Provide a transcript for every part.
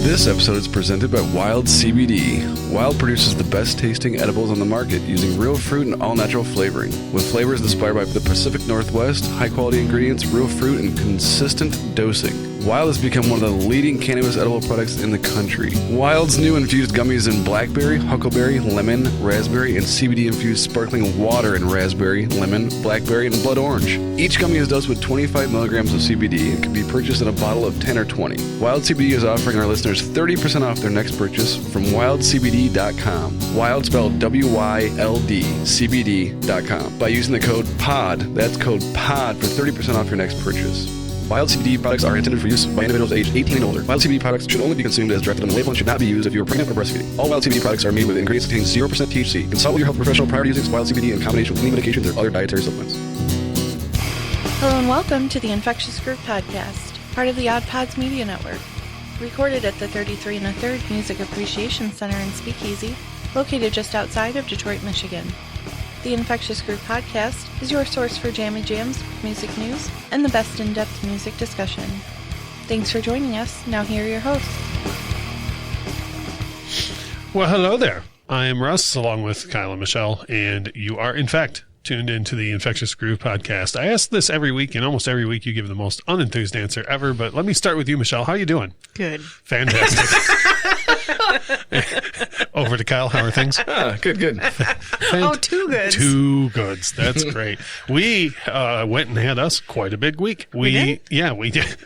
This episode is presented by Wild CBD. Wild produces the best tasting edibles on the market using real fruit and all-natural flavoring. With flavors inspired by the Pacific Northwest, high-quality ingredients, real fruit, and consistent dosing. Wild has become one of the leading cannabis edible products in the country. Wild's new infused gummies in blackberry, huckleberry, lemon, raspberry, and CBD-infused sparkling water in raspberry, lemon, blackberry, and blood orange. Each gummy is dosed with 25 milligrams of CBD and can be purchased in a bottle of 10 or 20. Wild CBD is offering our listeners 30% off their next purchase from wildcbd.com. Wild spelled W-Y-L-D, CBD.com. By using the code POD, that's code POD for 30% off your next purchase. Wild CBD products are intended for use by individuals aged 18 and older. Wild CBD products should only be consumed as directed on the label and should not be used if you are pregnant or breastfeeding. All Wild CBD products are made with ingredients containing 0% THC. Consult with your health professional prior to using Wild CBD in combination with any medications or other dietary supplements. Hello and welcome to the Infectious Groove Podcast, part of the Odd Pods Media Network. Recorded at the 33 1/3 Music Appreciation Center in Speakeasy, located just outside of Detroit, Michigan. The Infectious Groove Podcast is your source for jammy jams, music news, and the best in-depth music discussion. Thanks for joining us. Now here are your hosts. Well, hello there. I am Russ, along with Kyle and Michelle, and you are, in fact, tuned into the Infectious Groove Podcast. I ask this every week, and almost every week you give the most unenthused answer ever, but let me start with you, Michelle. How are you doing? Good. Fantastic. Over to Kyle. How are things? Good. Oh, two goods. Two goods. That's great. We went and had us quite a big week. We did? Yeah, we did.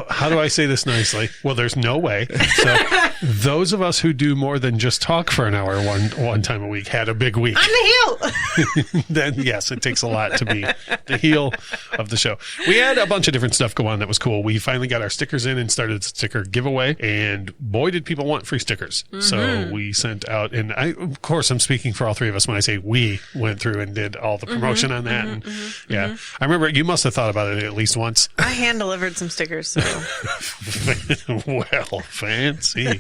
How do I say this nicely? Well, there's no way. So those of us who do more than just talk for an hour one time a week had a big week. I'm the heel. Then, yes, it takes a lot to be the heel of the show. We had a bunch of different stuff go on that was cool. We finally got our stickers in and started a sticker giveaway, and boy, did people want free stickers. Mm-hmm. So we sent out, and of course, I'm speaking for all three of us when I say we went through and did all the promotion on that. I remember you must have thought about it at least once. I hand-delivered some stickers, so. Well, fancy. I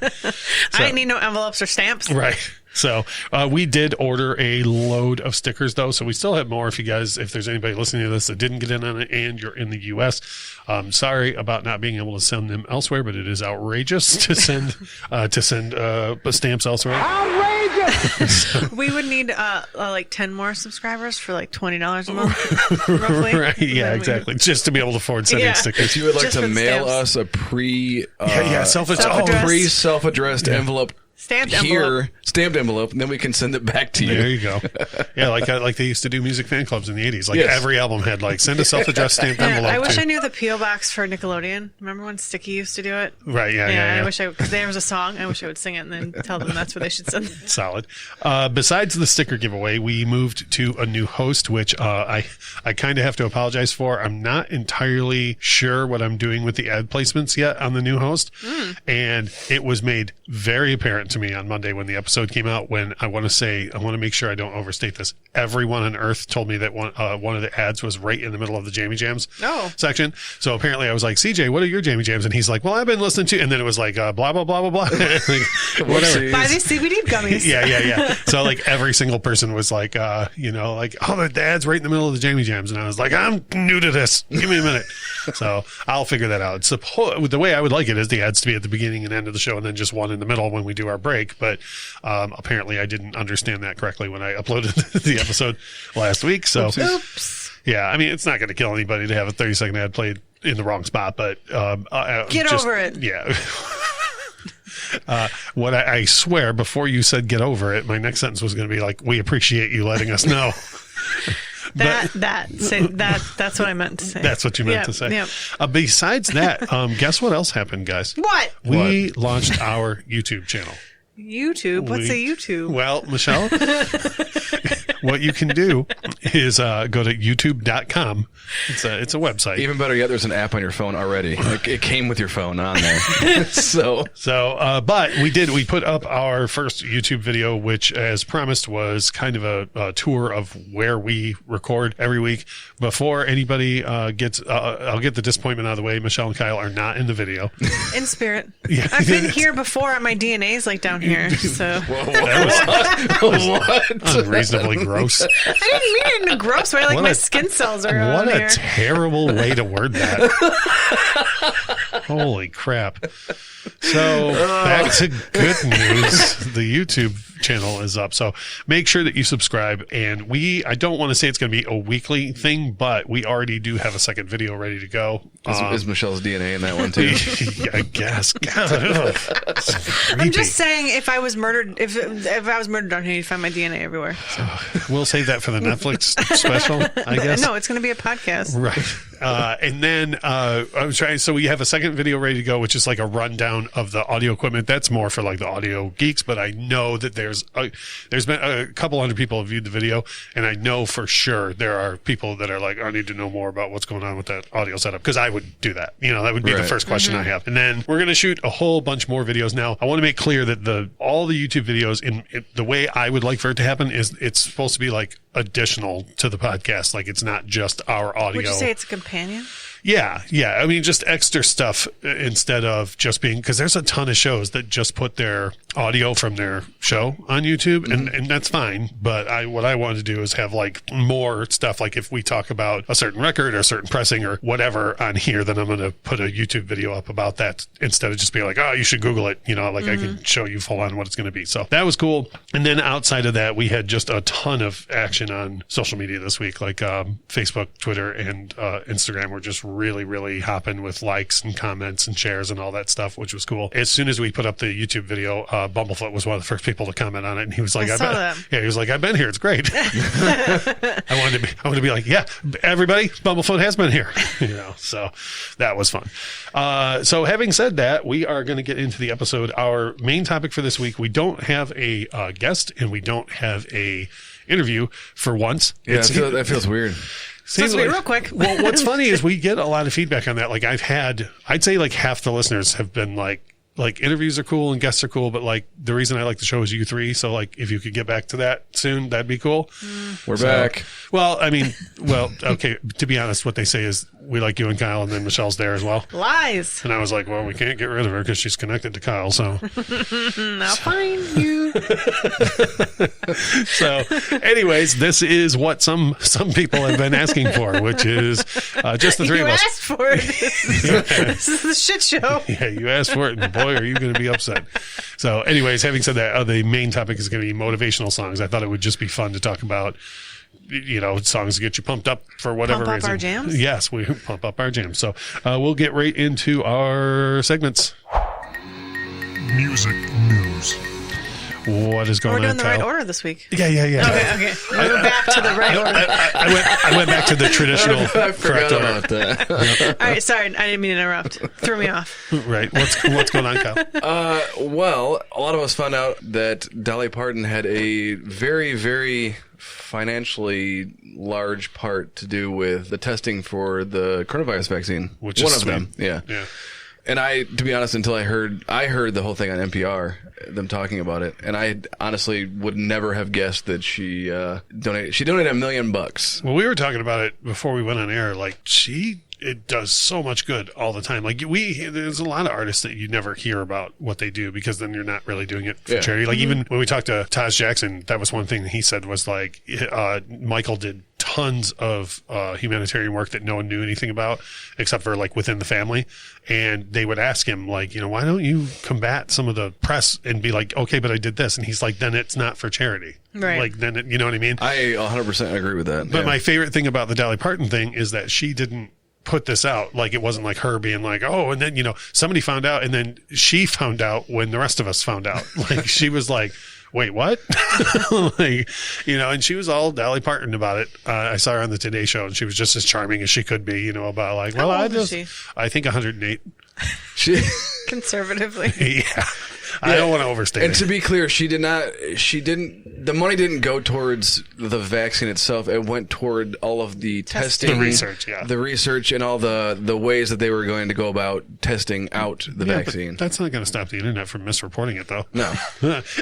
didn't need no envelopes or stamps. Right. So we did order a load of stickers, though, so we still have more. If there's anybody listening to this that didn't get in on it and you're in the U.S., sorry about not being able to send them elsewhere, but it is outrageous to send stamps elsewhere. Outrageous! We would need like 10 more subscribers for like $20 a month, roughly. Right? Yeah, exactly. Just to be able to afford sending stickers. If you would like Just to mail stamps. us a self-addressed envelope. Stamped envelope. Stamped envelope, and then we can send it back to you. There you go. Yeah, like they used to do music fan clubs in the 80s. Like every album had send a self-addressed stamped envelope. I wish I knew the P.O. Box for Nickelodeon. Remember when Sticky used to do it? Right, yeah. I wish because there was a song. I wish I would sing it and then tell them that's where they should send it. Solid. Besides the sticker giveaway, we moved to a new host, which I kind of have to apologize for. I'm not entirely sure what I'm doing with the ad placements yet on the new host. And it was made very apparent to me on Monday when the episode came out, when I want to make sure I don't overstate this. Everyone on earth told me that one of the ads was right in the middle of the Jammy Jams section. So apparently I was like, CJ, what are your Jammy Jams? And he's like, well, I've been listening to, and then it was like, blah, blah, blah, blah, blah. Whatever. Buy these CBD gummies. Yeah. So every single person was like, the ad's right in the middle of the Jammy Jams. And I was like, I'm new to this. Give me a minute. So I'll figure that out. The way I would like it is the ads to be at the beginning and end of the show and then just one in the middle when we do our break. But apparently I didn't understand that correctly when I uploaded the episode last week. So, Oops. Yeah, I mean, it's not going to kill anybody to have a 30-second ad played in the wrong spot, but get over it. Yeah. What I swear, before you said get over it, my next sentence was going to be like, we appreciate you letting us know. That's what I meant to say. That's what you meant to say. Yep. Besides that, guess what else happened, guys? What? We launched our YouTube channel. YouTube? What's a YouTube? Well, Michelle, what you can do is go to youtube.com. It's a website. Even better yet, there's an app on your phone already. It came with your phone on there. But we put up our first YouTube video, which, as promised, was kind of a tour of where we record every week. Before anybody gets, I'll get the disappointment out of the way. Michelle and Kyle are not in the video. In spirit. Yeah. I've been here before, and my DNA's down here. So That was unreasonably gross. I didn't mean it in a gross way. My skin cells are on here. What a terrible way to word that. Holy crap. So back to good news. The YouTube channel is up. So make sure that you subscribe. And I don't want to say it's going to be a weekly thing, but we already do have a second video ready to go. Is Michelle's DNA in that one too? Yeah, I guess. God, I'm just saying, if I was murdered, if I was murdered on here, you'd find my DNA everywhere. So. We'll save that for the Netflix special, I guess. No, it's going to be a podcast. Right. And then I'm trying. So we have a second video ready to go, which is like a rundown of the audio equipment. That's more for like the audio geeks, but I know that there's been a couple hundred people have viewed the video, and I know for sure there are people that are like, I need to know more about what's going on with that audio setup, because I would do that. That would be the first question I have. And then we're going to shoot a whole bunch more videos. Now, I want to make clear that all the YouTube videos, in the way I would like for it to happen, is it's supposed to be like additional to the podcast. Like, it's not just our audio. Would you say it's a companion? Yeah. I mean, just extra stuff instead of just being, because there's a ton of shows that just put their audio from their show on YouTube, and that's fine. But what I wanted to do is have like more stuff. Like if we talk about a certain record or a certain pressing or whatever on here, then I'm going to put a YouTube video up about that instead of just being like, oh, you should Google it. I can show you full on what it's going to be. So that was cool. And then outside of that, we had just a ton of action on social media this week, like Facebook, Twitter, and Instagram were just really, really hopping with likes and comments and shares and all that stuff, which was cool. As soon as we put up the YouTube video, Bumblefoot was one of the first people to comment on it, and he was like, he was like, I've been here, it's great. I wanted to be like, yeah, everybody, Bumblefoot has been here. So that was fun. So having said that, we are going to get into the episode. Our main topic for this week, we don't have a guest and we don't have a interview for once. Yeah, that feels weird. Let's be real quick. Well, what's funny is we get a lot of feedback on that. Like I'd say like half the listeners have been like interviews are cool and guests are cool, but like the reason I like the show is you three. So like if you could get back to that soon, that'd be cool. We're back. Well, I mean, okay. To be honest, what they say is we like you and Kyle, and then Michelle's there as well. Lies. And I was like, well, we can't get rid of her because she's connected to Kyle. So I'll find you. So, anyways, this is what some people have been asking for, which is just the three of us. You asked for it. This is the shit show. Yeah, you asked for it, and boy, are you going to be upset. So, anyways, having said that, the main topic is going to be motivational songs. I thought it would just be fun to talk about, songs to get you pumped up for whatever reason. Pump up our jams? Yes, we pump up our jams. So, we'll get right into our segments. Music news. What is going on, We're doing the Kyle? right order this week. Yeah. Okay. We're back to the right order. I went back to the traditional I correct forgot order. about that. All right, sorry. I didn't mean to interrupt. Threw me off. Right. What's going on, Kyle? Well, a lot of us found out that Dolly Parton had a very, very financially large part to do with the testing for the coronavirus vaccine. Which one is of sweet. them. Yeah. Yeah. And to be honest, until I heard the whole thing on NPR, them talking about it, and I honestly would never have guessed that she donated $1 million. Well, we were talking about it before we went on air. Like it does so much good all the time. Like there's a lot of artists that you never hear about what they do because then you're not really doing it for charity. Like even when we talked to Taj Jackson, that was one thing that he said was like, Michael did tons of humanitarian work that no one knew anything about except for like within the family. And they would ask him like, why don't you combat some of the press and be like, okay, but I did this. And he's like, then it's not for charity. Right. Like then, you know what I mean? I 100% agree with that. But my favorite thing about the Dolly Parton thing is that she didn't put this out. Like it wasn't like her being like, oh, and then, somebody found out and then she found out when the rest of us found out. Like she was like, wait, what? And she was all Dolly Parton about it. I saw her on the Today Show and she was just as charming as she could be, about like, well, How old is she? I think 108. She Conservatively. Yeah. I don't want to overstate And it. to be clear, the money didn't go towards the vaccine itself. It went toward all of the testing. The research, yeah. The research and all the ways that they were going to go about testing out the vaccine. But that's not going to stop the internet from misreporting it, though. No.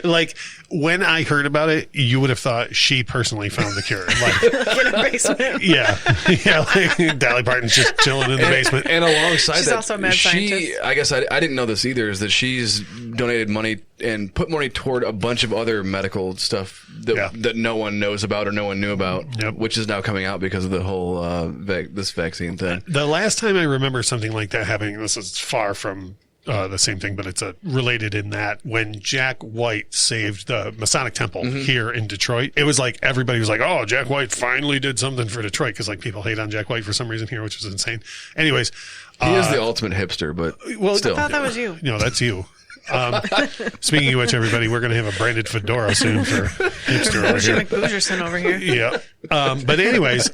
Like, when I heard about it, you would have thought she personally found the cure. Like, In a basement. yeah. Like, Dolly Parton's just chilling in the basement. And alongside She's that, also a mad scientist. I guess I didn't know this either, is that she's donated donated money and put money toward a bunch of other medical stuff that no one knows about or no one knew about, which is now coming out because of the whole this vaccine thing. The last time I remember something like that happening, this is far from the same thing, but it's related in that when Jack White saved the Masonic Temple here in Detroit, it was like everybody was like, "Oh, Jack White finally did something for Detroit," because like people hate on Jack White for some reason here, which is insane. Anyways, he is the ultimate hipster, but still, I thought that was you. No, that's you. Speaking of which, everybody, we're going to have a branded fedora soon for hipster over here. McBoogerson over here. Yeah. But anyways,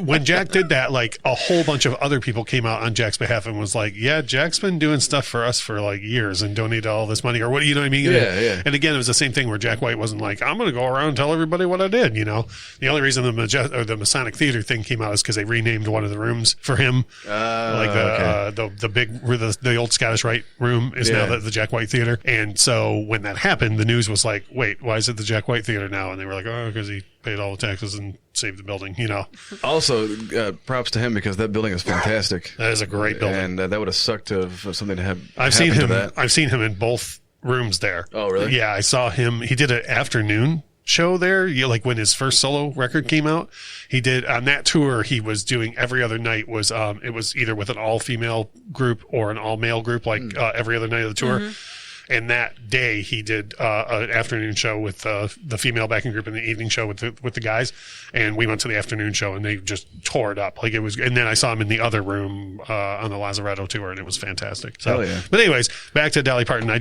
when Jack did that, like a whole bunch of other people came out on Jack's behalf and was like, yeah, Jack's been doing stuff for us for like years and donated all this money or what, you know what I mean? Yeah. And again, it was the same thing where Jack White wasn't like, I'm going to go around and tell everybody what I did, you know? The only reason the Masonic Theater thing came out is because they renamed one of the rooms for him. The big, the old Scottish Rite room is now the Jack White Theater. And so when that happened, the news was like, wait, why is it the Jack White Theater now? And they were like, oh, because he paid all the taxes and saved the building, you know. Also, props to him because that building is fantastic. That is a great building. And that would have sucked to have something to have I've seen him in both rooms there. Oh, really? Yeah, I saw him. He did an afternoon show there, like when his first solo record came out. He did on that tour. He was doing every other night was it was either with an all female group or an all male group, like every other night of the tour. And that day he did an afternoon show with the female backing group and the evening show with the guys. And we went to the afternoon show and they just tore it up. Like it was, and then I saw him in the other room on the Lazaretto tour and it was fantastic. So, but anyways, back to Dolly Parton. I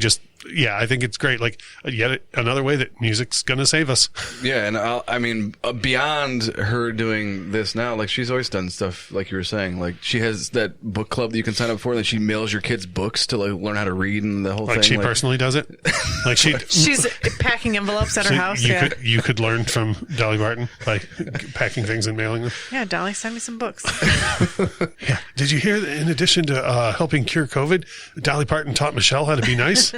think it's great. Like yet another way that music's going to save us. Yeah. And I mean, beyond her doing this now, like she's always done stuff like you were saying, like she has that book club that you can sign up for and then she mails your kids books to like learn how to read and the whole thing. She personally does it. Like she's packing envielopes at her house. You could learn from Dolly Parton by packing things and mailing them. Yeah, Dolly, send me some books. Yeah. Did you hear that in addition to helping cure COVID, Dolly Parton taught Michelle how to be nice?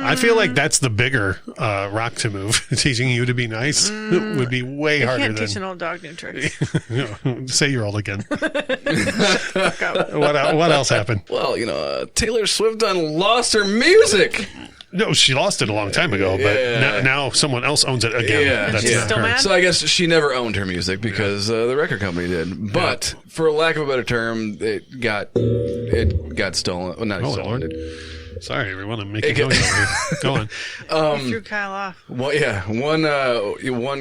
I feel like that's the bigger rock to move. Teaching you to be nice would be way harder than... You can't teach an old dog new tricks. Say you're old again. What else happened? Well, Taylor Swift done lost her music. No, she lost it a long time ago, but now someone else owns it again. Yeah, That's She's still mad? So I guess she never owned her music because the record company did. But for lack of a better term, it got stolen. Well, not stolen. Lord. Sorry, everyone. I'm making noise over here. Go on. You threw Kyle off. Well, yeah. One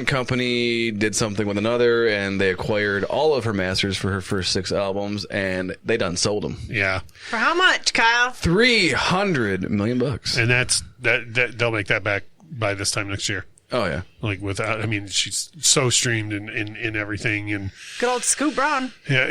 company did something with another, and they acquired all of her masters for her first 6 albums, and they done sold them. Yeah. For how much, Kyle? $300 million. And that they'll make that back by this time next year. Oh yeah. Like she's so streamed in everything and good old Scoot Braun. Yeah.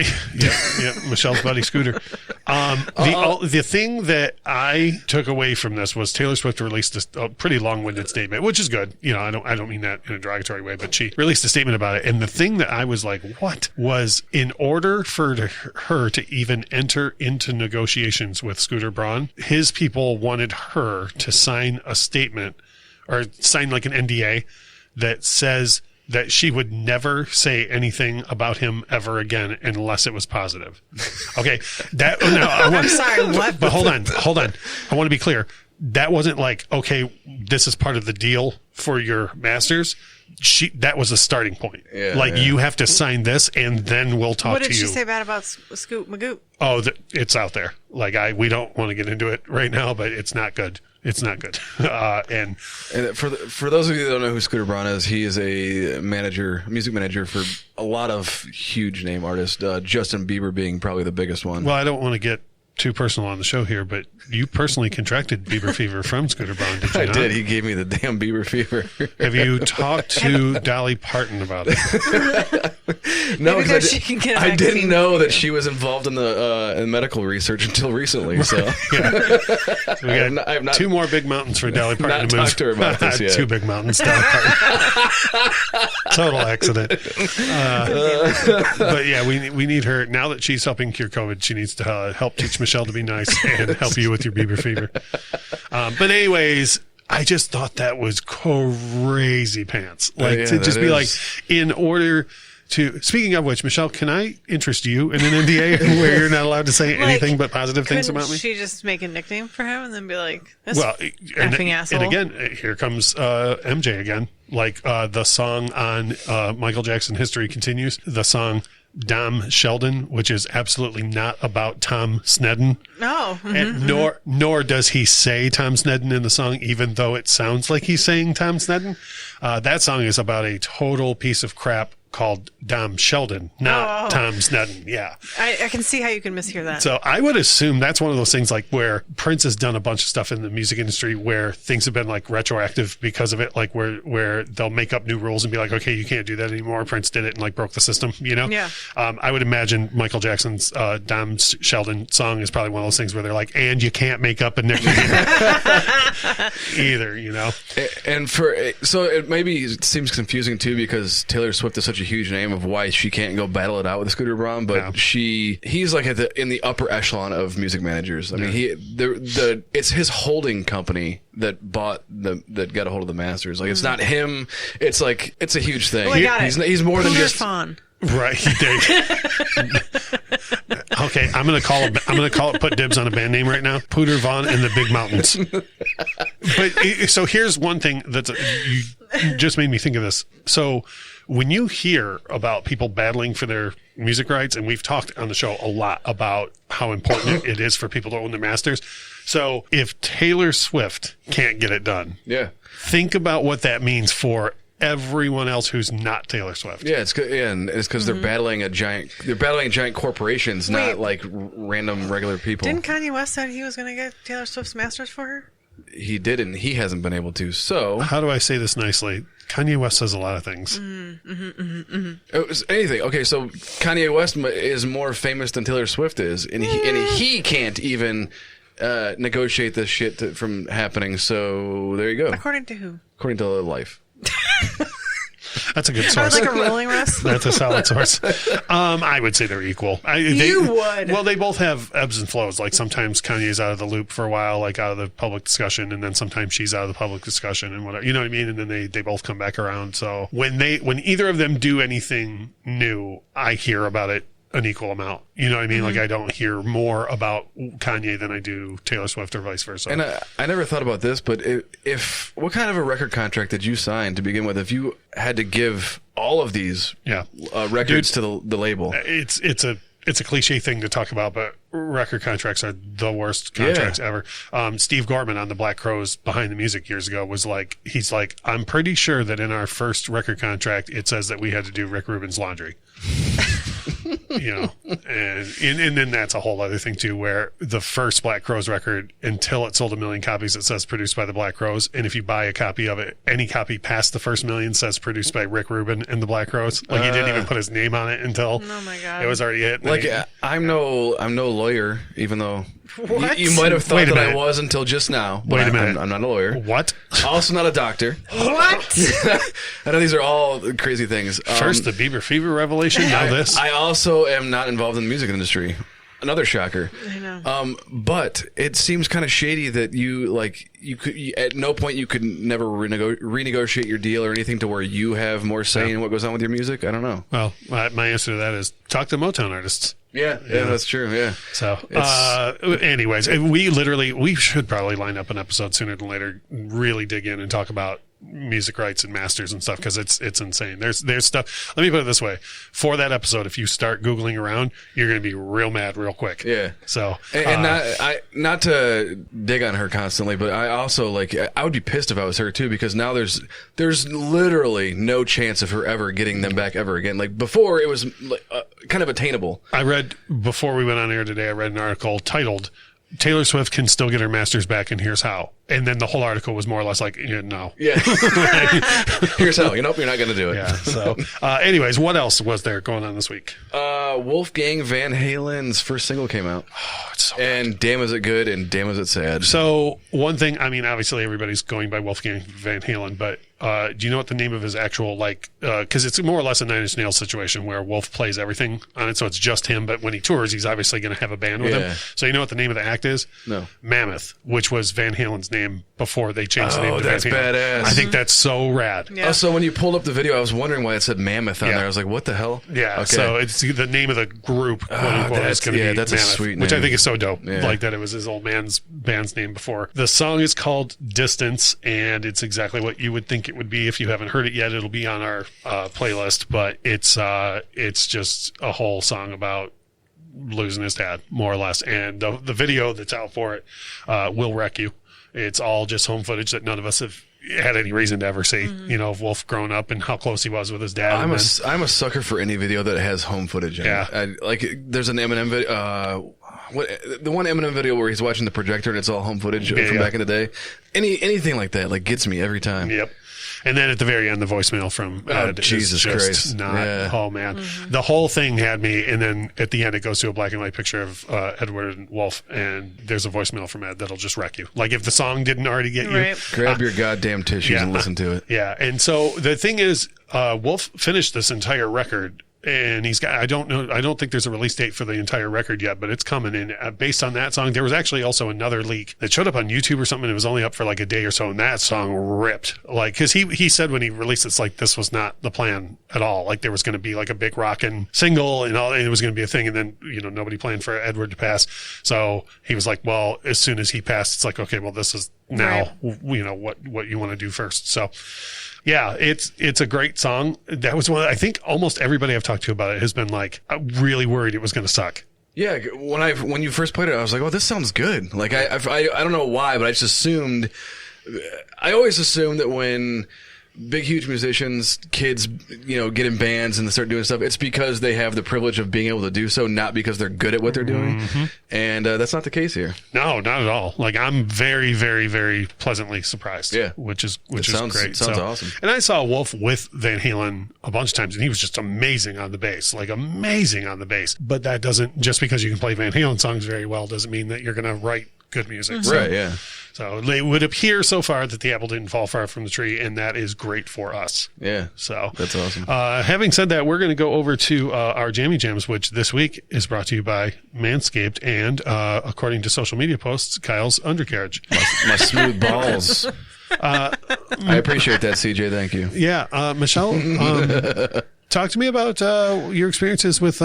Michelle's buddy Scooter. The thing that I took away from this was Taylor Swift released a pretty long-winded statement, which is good. I don't mean that in a derogatory way, but she released a statement about it. And the thing that I was like, what was in order for her to even enter into negotiations with Scooter Braun, his people wanted her to sign a statement or sign like an NDA that says that she would never say anything about him ever again unless it was positive. Okay. I'm sorry, what? But hold on. I want to be clear. That wasn't like, okay, this is part of the deal for your masters. That was a starting point. Yeah, you have to sign this and then we'll talk to you. What did she say bad about Scoot Magoo? Oh, it's out there. We don't want to get into it right now, but it's not good. It's not good. And for those of you that don't know who Scooter Braun is, he is a music manager for a lot of huge name artists. Justin Bieber being probably the biggest one. Well, I don't want to get too personal on the show here, but you personally contracted Bieber fever from Scooter Braun, did you not? I did. He gave me the damn Bieber fever. Have you talked to Dolly Parton about it? No, because I didn't know that she was involved in the in medical research until recently. So we got I have not, 2 more big mountains for Dolly Parton not to move. Talked to her about this yet. 2 big mountains, Dolly Parton. Total accident. But yeah, we need her now that she's helping cure COVID. She needs to help teach Michelle to be nice and help you with your Bieber fever. But anyways, I just thought that was crazy pants. To just be like, in order Speaking of which, Michelle, can I interest you in an NDA where you're not allowed to say anything but positive things about me? Couldn't she just make a nickname for him and then be like, this and effing asshole? And again, here comes MJ again. Like the song on Michael Jackson History Continues, the song Dom Sheldon, which is absolutely not about Tom Sneddon. No. And nor does he say Tom Sneddon in the song, even though it sounds like he's saying Tom Sneddon. That song is about a total piece of crap called Dom Sheldon, not Tom Sneddon. Yeah. I can see how you can mishear that. So I would assume that's one of those things like where Prince has done a bunch of stuff in the music industry where things have been like retroactive because of it, like where they'll make up new rules and be like, okay, you can't do that anymore. Prince did it and like broke the system, you know? Yeah. I would imagine Michael Jackson's Dom Sheldon song is probably one of those things where they're like, and you can't make up a nickname either, you know? And so it maybe seems confusing too because Taylor Swift is such a huge name of why she can't go battle it out with Scooter Braun, but he's like in the upper echelon of music managers. I mean, it's his holding company that got a hold of the masters. Like it's not him. It's like it's a huge thing. He's more than just fun. Right, he did. Okay, I'm gonna call it. Put dibs on a band name right now. Pooter Vaughn and the Big Mountains. But so here's one thing that you just made me think of this. So when you hear about people battling for their music rights, and we've talked on the show a lot about how important it is for people to own their masters. So if Taylor Swift can't get it done, think about what that means for everyone else who's not Taylor Swift. Yeah, it's good, and it's because they're battling giant corporations, not like random regular people. Didn't Kanye West said he was going to get Taylor Swift's masters for her? He did, and he hasn't been able to. So how do I say this nicely? Kanye West says a lot of things. It was anything. Okay, so Kanye West is more famous than Taylor Swift is, and he can't even negotiate this shit from happening. So there you go. According to who? According to Life. That's a good source. Like a rolling rest. That's a solid source. I would say they're equal. You would. Well, they both have ebbs and flows. Like sometimes Kanye's out of the loop for a while, like out of the public discussion, and then sometimes she's out of the public discussion and whatever. You know what I mean? And then they both come back around. So when either of them do anything new, I hear about it an equal amount. You know what I mean? Like I don't hear more about Kanye than I do Taylor Swift or vice versa. And I never thought about this, but if what kind of a record contract did you sign to begin with? If you had to give all of these records to the label, it's a cliche thing to talk about, but record contracts are the worst contracts ever. Steve Gorman on the Black Crowes Behind the Music years ago was like, he's like, I'm pretty sure that in our first record contract it says that we had to do Rick Rubin's laundry. You know, and then that's a whole other thing too, where the first Black Crowes record, until it sold 1 million copies, it says produced by the Black Crowes, and if you buy a copy of it, any copy past the first million says produced by Rick Rubin and the Black Crowes. Like he didn't even put his name on it until it was already hit. Like I'm no lawyer, even though you might have thought that I was until just now. But Wait a minute, I'm not a lawyer. What? Also not a doctor. What? I know these are all crazy things. First the Bieber Fever revelation, now this. I also am not involved in the music industry. Another shocker. I know. But it seems kind of shady that at no point you could never renegotiate your deal or anything to where you have more say in what goes on with your music. I don't know. Well, my answer to that is talk to Motown artists. Yeah, that's true. Yeah. So, anyways, we should probably line up an episode sooner than later, really dig in and talk about music rights and masters and stuff, because it's insane. There's stuff. Let me put it this way: for that episode, if you start Googling around, you're going to be real mad real quick. Yeah. So, and not to dig on her constantly, but I also I would be pissed if I was her too, because now there's literally no chance of her ever getting them back ever again. Like before, it was kind of attainable. I read before we went on air today. I read an article titled "Taylor Swift can still get her masters back, and here's how." And then the whole article was more or less like, no. Yeah. Here's how. You're not going to do it. Yeah. So, anyways, what else was there going on this week? Wolfgang Van Halen's first single came out. Oh, it's so and good. Damn is it good, and damn is it sad. So, one thing, I mean, obviously everybody's going by Wolfgang Van Halen, but do you know what the name of his actual, because it's more or less a Nine Inch Nails situation where Wolf plays everything on it, so it's just him, but when he tours, he's obviously going to have a band with him. So you know what the name of the act is? No. Mammoth, which was Van Halen's name name before they changed the name to that's Van Halen. badass. I think that's so rad. Yeah. So when you pulled up the video, I was wondering why it said Mammoth on Yeah. there. I was like, what the hell? Yeah, Okay. so it's the name of the group, quote unquote, is going to be that's a Mammoth, sweet which I name. think is so dope. Yeah. Like that it was his old man's band's name before. The song is called Distance, and it's exactly what you would think it would be. If you haven't heard it yet, it'll be on our playlist, but it's just a whole song about losing his dad, more or less. And the video that's out for it will wreck you. It's all just home footage that none of us have had any reason to ever see, of Wolf growing up and how close he was with his dad. I'm a sucker for any video that has home footage in it. Like there's an Eminem video, the one Eminem video where he's watching the projector and it's all home footage from back in the day. Anything like that like gets me every time. Yep. And then at the very end, the voicemail from Ed Jesus is just Christ. not. Yeah. Oh man, the whole thing had me. And then at the end, it goes to a black and white picture of Edward and Wolf, and there's a voicemail from Ed that'll just wreck you. Like if the song didn't already get you, Grab your goddamn tissues and listen to it. Yeah. And so the thing is, Wolf finished this entire record. And he's got, I don't think there's a release date for the entire record yet, but it's coming in based on that song. There was actually also another leak that showed up on YouTube or something. It was only up for like a day or so, and that song ripped. Like, cause he said when he released it's like, this was not the plan at all. Like there was going to be like a big rockin' single and it was going to be a thing. And then, nobody planned for Edward to pass. So he was like, well, as soon as he passed, it's like, okay, well, this is now, what you want to do first. So, yeah, it's a great song. That was one. I think almost everybody I've talked to about it has been like, I'm really worried it was going to suck. Yeah, when you first played it, I was like, "Oh, this sounds good." Like I don't know why, but I just assumed. I always assume that when big, huge musicians, kids, get in bands and they start doing stuff, it's because they have the privilege of being able to do so, not because they're good at what they're doing. And that's not the case here. No, not at all. Like I'm very, very, very pleasantly surprised. Yeah, which is great. Sounds awesome. And I saw Wolf with Van Halen a bunch of times, and he was just amazing on the bass. But that doesn't, just because you can play Van Halen songs very well doesn't mean that you're going to write good music. So, right, yeah. So it would appear so far that the apple didn't fall far from the tree, and that is great for us. Yeah. So that's awesome. Having said that, we're going to go over to our Jammy Jams, which this week is brought to you by Manscaped and, according to social media posts, Kyle's undercarriage. My smooth balls. I appreciate that, CJ. Thank you. Yeah. Michelle, talk to me about your experiences with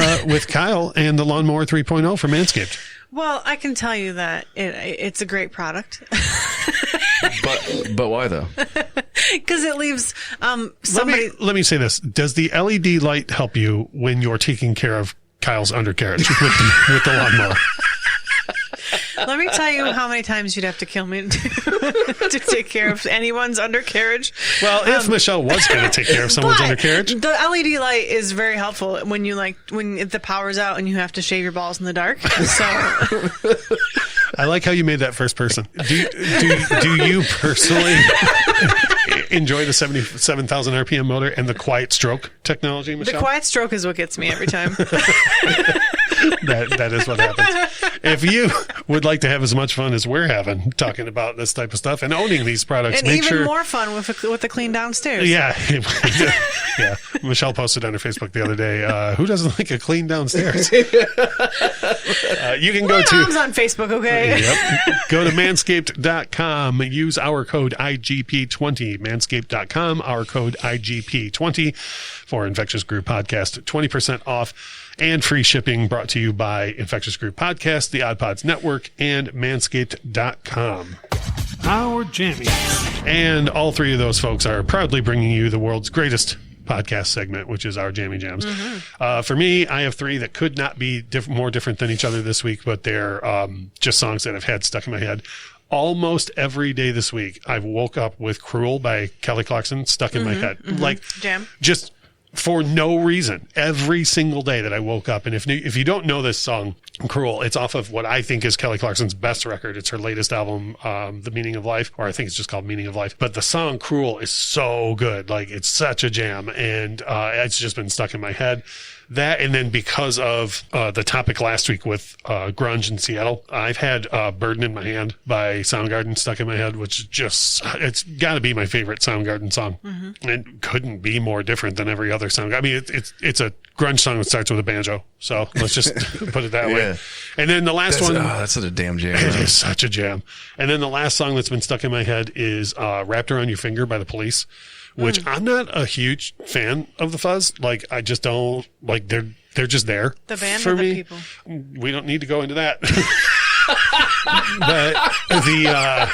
Kyle and the Lawnmower 3.0 from Manscaped. Well, I can tell you that it's a great product. But why though? Because it leaves somebody. Let me say this: does the LED light help you when you're taking care of Kyle's undercarriage with the lawnmower? Let me tell you how many times you'd have to kill me to take care of anyone's undercarriage. Well, if Michelle was going to take care of someone's undercarriage. The LED light is very helpful when the power's out and you have to shave your balls in the dark. So I like how you made that first person. Do you personally enjoy the 77,000 RPM motor and the quiet stroke technology, Michelle? The quiet stroke is what gets me every time. That is what happens. If you would like to have as much fun as we're having talking about this type of stuff and owning these products, and even more fun with the clean downstairs. Yeah, yeah. Michelle posted on her Facebook the other day. Who doesn't like a clean downstairs? You can go to. Mom's on Facebook, okay? Yep. Go to manscaped.com. Use our code IGP20. Manscaped.com. Our code IGP20 for Infectious Group Podcast. 20% off. And free shipping brought to you by Infectious Group Podcast, the Odd Pods Network, and Manscaped.com. Our jammies. And all three of those folks are proudly bringing you the world's greatest podcast segment, which is our Jammy Jams. For me, I have three that could not be more different than each other this week, but they're just songs that I've had stuck in my head. Almost every day this week, I've woke up with Cruel by Kelly Clarkson stuck in my head. Like, Jam. Just for no reason, every single day that I woke up. And if you don't know this song, Cruel, it's off of what I think is Kelly Clarkson's best record. It's her latest album, The Meaning of Life, or I think it's just called Meaning of Life. But the song Cruel is so good. Like, it's such a jam. And it's just been stuck in my head. That, and then because of the topic last week with grunge in Seattle, I've had Burden in My Hand by Soundgarden stuck in my head, which it's got to be my favorite Soundgarden song. It couldn't be more different than every other Soundgarden. I mean, it's a grunge song that starts with a banjo. So let's just put it that way. And then the last one. That's such a damn jam. It is such a jam. And then the last song that's been stuck in my head is Wrapped Around Your Finger by the Police, which I'm not a huge fan of the Fuzz. Like, I just don't, like, they're just there. The band for or the me. people? We don't need to go into that. But the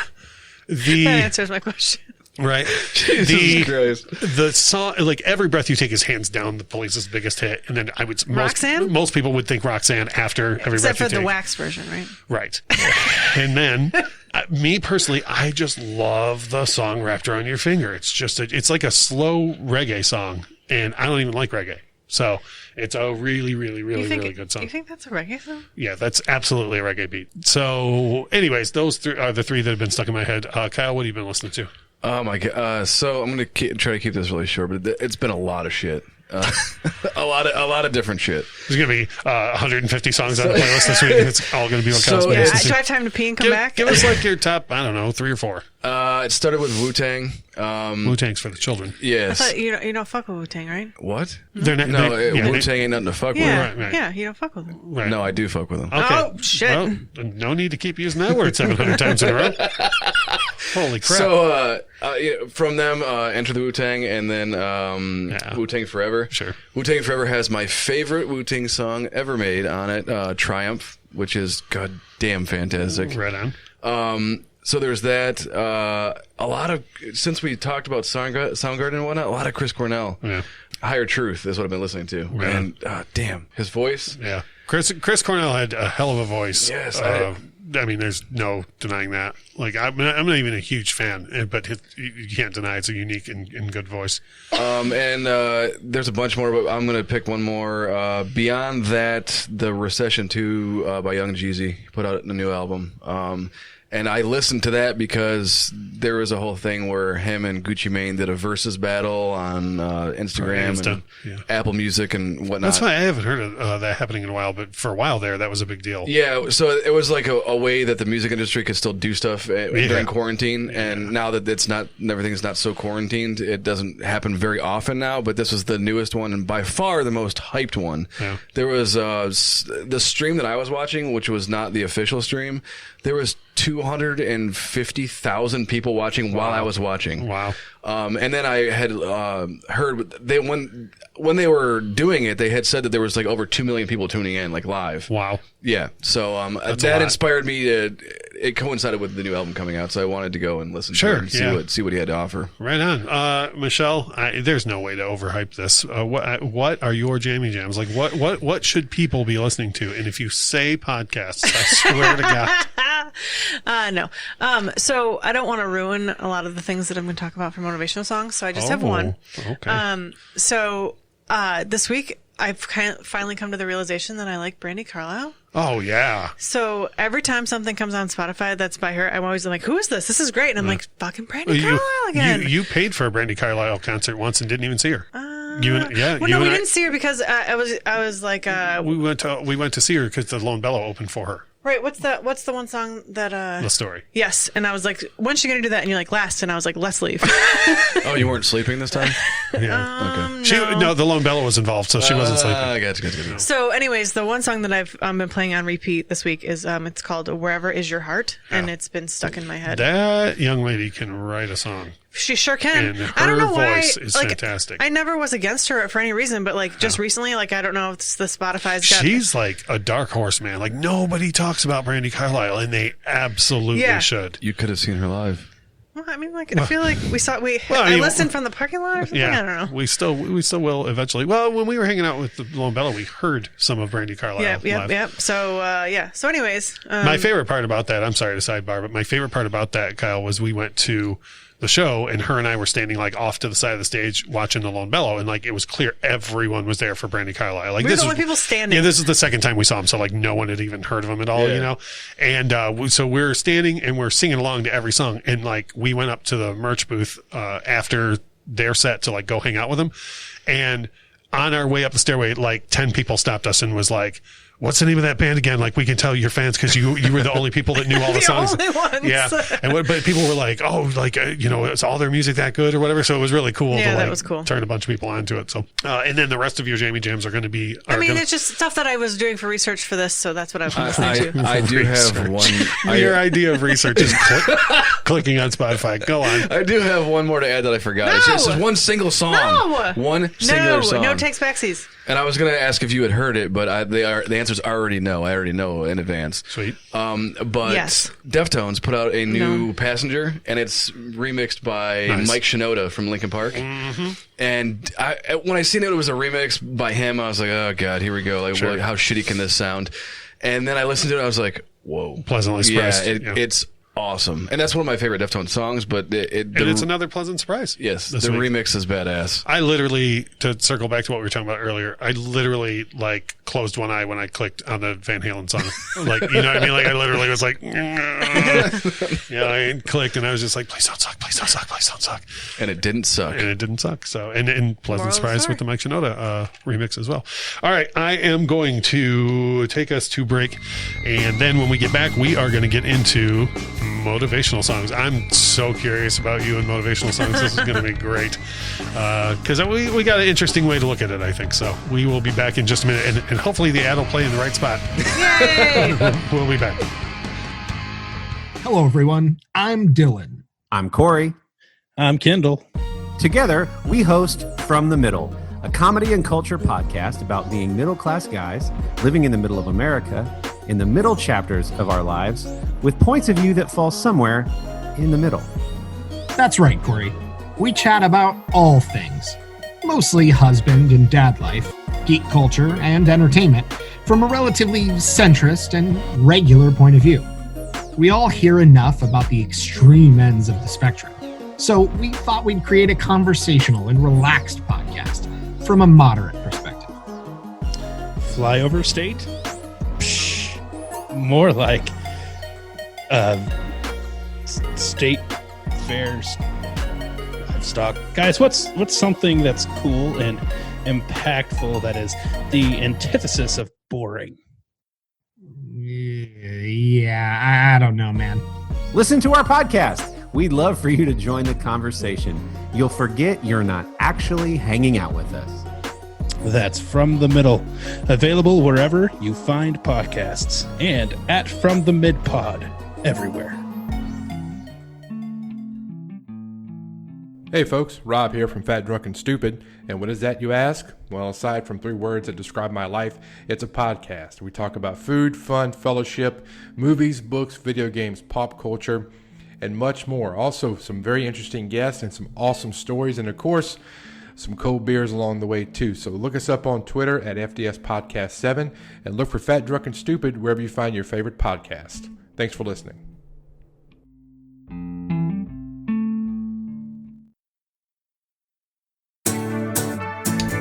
That answers my question. right. Jesus Christ. The song, like Every Breath You Take is hands down the Police's biggest hit. And then I would, Roxanne? most people would think Roxanne after Every Except Breath You for the Take. wax version, right? Right. And then, me personally, I just love the song Wrapped Around Your Finger. It's just, it's like a slow reggae song. And I don't even like reggae. So it's a really, really, really, really good song. You think that's a reggae song? Yeah, that's absolutely a reggae beat. So anyways, those are the three that have been stuck in my head. Kyle, what have you been listening to? Oh my god! So I'm gonna try to keep this really short, but it's been a lot of shit, a lot of different shit. There's gonna be 150 songs on the playlist this week. It's all gonna be what Kyle's So been Yeah. listening Do to. I have time to pee and come back? Give us like your top, I don't know, 3 or 4. It started with Wu-Tang. Wu-Tang's for the children. I Yes. thought you don't fuck with Wu-Tang, right? What? They're not. No, they- Wu-Tang ain't nothing to fuck Yeah. Right, right. Yeah, you don't fuck with them. right. with. No, I do fuck with them. Okay. Oh, shit. Well, no need to keep using that word 700 times in a row. Holy crap. So from them, Enter the Wu-Tang, and then Wu-Tang Forever. Sure. Wu-Tang Forever has my favorite Wu-Tang song ever made on it, Triumph, which is goddamn fantastic. Right on. So there's that. A lot of, since we talked about Soundgarden and whatnot, a lot of Chris Cornell. Yeah. Higher Truth is what I've been listening to. Right. And damn, his voice. Yeah. Chris Cornell had a hell of a voice. Yes, I mean, there's no denying that. Like, I'm not even a huge fan, but you can't deny it's a unique and good voice. And there's a bunch more, but I'm going to pick one more. Beyond that, the Recession 2 by Young Jeezy put out a new album. And I listened to that because there was a whole thing where him and Gucci Mane did a versus battle on Instagram Insta, and Apple Music and whatnot. That's why I haven't heard of that happening in a while, but for a while there, that was a big deal. Yeah, so it was like a way that the music industry could still do stuff during quarantine, and now that everything's not so quarantined, it doesn't happen very often now. But this was the newest one, and by far the most hyped one. Yeah. There was the stream that I was watching, which was not the official stream. There was 250,000 people watching while I was watching. Wow. And then I had heard when they were doing it, they had said that there was like over 2 million people tuning in, like live. Wow. Yeah. So that inspired me to. It coincided with the new album coming out, so I wanted to go and listen to it and see what he had to offer. Right on. Michelle, there's no way to overhype this. What are your jammy jams? Like, what should people be listening to? And if you say podcasts, I swear to God. No. So I don't want to ruin a lot of the things that I'm going to talk about for motivational songs. So I just have one. Okay. So this week I've finally come to the realization that I like Brandi Carlile. Oh, yeah. So every time something comes on Spotify that's by her, I'm always like, who is this? This is great. And I'm like, fucking Brandi Carlile again. You paid for a Brandi Carlile concert once and didn't even see her. We didn't see her because I was like, we went to see her because the Lone Bellow opened for her. right. What's the one song that, The Story. yes. And I was like, when's she going to do that? And you're like, last. And I was like, let's leave. Oh, you weren't sleeping this time? Yeah. Okay. No, the Lone Bellow was involved, so she wasn't sleeping. Gotcha. So anyways, the one song that I've been playing on repeat this week is, it's called Wherever Is Your Heart. And it's been stuck in my head. That young lady can write a song. She sure can. And I don't know her why. voice is fantastic. I never was against her for any reason, but like just recently, like I don't know if it's the Spotify's got. She's like a dark horse, man. Like nobody talks about Brandi Carlile, and they absolutely should. You could have seen her live. Well, I mean, like I feel like I mean, listened from the parking lot or something. Yeah, I don't know. We still will eventually. Well, when we were hanging out with the Lone Bellow, we heard some of Brandi Carlile. Yep. So So anyways, My favorite part about that, I'm sorry to sidebar, but my favorite part about that, Kyle, was we went to the show and her and I were standing like off to the side of the stage watching the Lone Bellow, and like it was clear everyone was there for Brandi Carlile. Like we were the only people standing. Yeah, this is the second time we saw him, so like no one had even heard of him at all, you know. And so we're standing and we're singing along to every song, and like we went up to the merch booth after their set to like go hang out with them, and on our way up the stairway, like 10 people stopped us and was like, what's the name of that band again? Like, we can tell you're fans because you were the only people that knew all the songs. Only ones. Yeah. But people were like, oh, like, is all their music that good or whatever? So it was really cool to that was cool. turn a bunch of people onto it. So, and then the rest of your Jamie Jams are going to be. It's just stuff that I was doing for research for this, so that's what I've been listening to. I do have one. Your idea of research is clicking on Spotify. Go on. I do have one more to add that I forgot. No! It's just one single song. No! One singular song. No takes backsies. And I was going to ask if you had heard it, but the answer's already no. I already know in advance. Sweet. But Yes. Deftones put out a new Passenger, and it's remixed by Mike Shinoda from Linkin Park. Mm-hmm. And when I seen it was a remix by him, I was like, oh, God, here we go. Like, how shitty can this sound? And then I listened to it, and I was like, whoa. Pleasantly surprised. Yeah, it's awesome. And that's one of my favorite Deftones songs, but it's another pleasant surprise. Yes, the remix is badass. I literally, to circle back to what we were talking about earlier, I literally like closed one eye when I clicked on the Van Halen song. Like, you know what I mean? Like, I literally was like, I clicked and I was just like, please don't suck, please don't suck, please don't suck. And it didn't suck. And it didn't suck. So, and pleasant surprise with the Mike Shinoda remix as well. All right, I am going to take us to break, and then when we get back, we are going to get into motivational songs. I'm so curious about you and motivational songs. This is going to be great because we got an interesting way to look at it, I think. So we will be back in just a minute, and hopefully the ad will play in the right spot. Yay! We'll be back. Hello, everyone. I'm Dylan. I'm Corey. I'm Kendall. Together, we host From the Middle, a comedy and culture podcast about being middle-class guys living in the middle of America, in the middle chapters of our lives, with points of view that fall somewhere in the middle. That's right, Corey. We chat about all things, mostly husband and dad life, geek culture, and entertainment, from a relatively centrist and regular point of view. We all hear enough about the extreme ends of the spectrum, so we thought we'd create a conversational and relaxed podcast from a moderate perspective. Flyover state? More like state fairs, livestock. Guys, what's something that's cool and impactful that is the antithesis of boring? Yeah, I don't know, man. Listen to our podcast. We'd love for you to join the conversation. You'll forget you're not actually hanging out with us. That's From the Middle, available wherever you find podcasts and at From the Mid Pod everywhere. Hey folks, Rob here from Fat, Drunk, and Stupid. And what is that, you ask? Well, aside from 3 words that describe my life, it's a podcast. We talk about food, fun, fellowship, movies, books, video games, pop culture, and much more. Also, some very interesting guests and some awesome stories, and of course, some cold beers along the way too. So look us up on Twitter at FDS Podcast 7 and look for Fat, Drunk, and Stupid wherever you find your favorite podcast. Thanks for listening.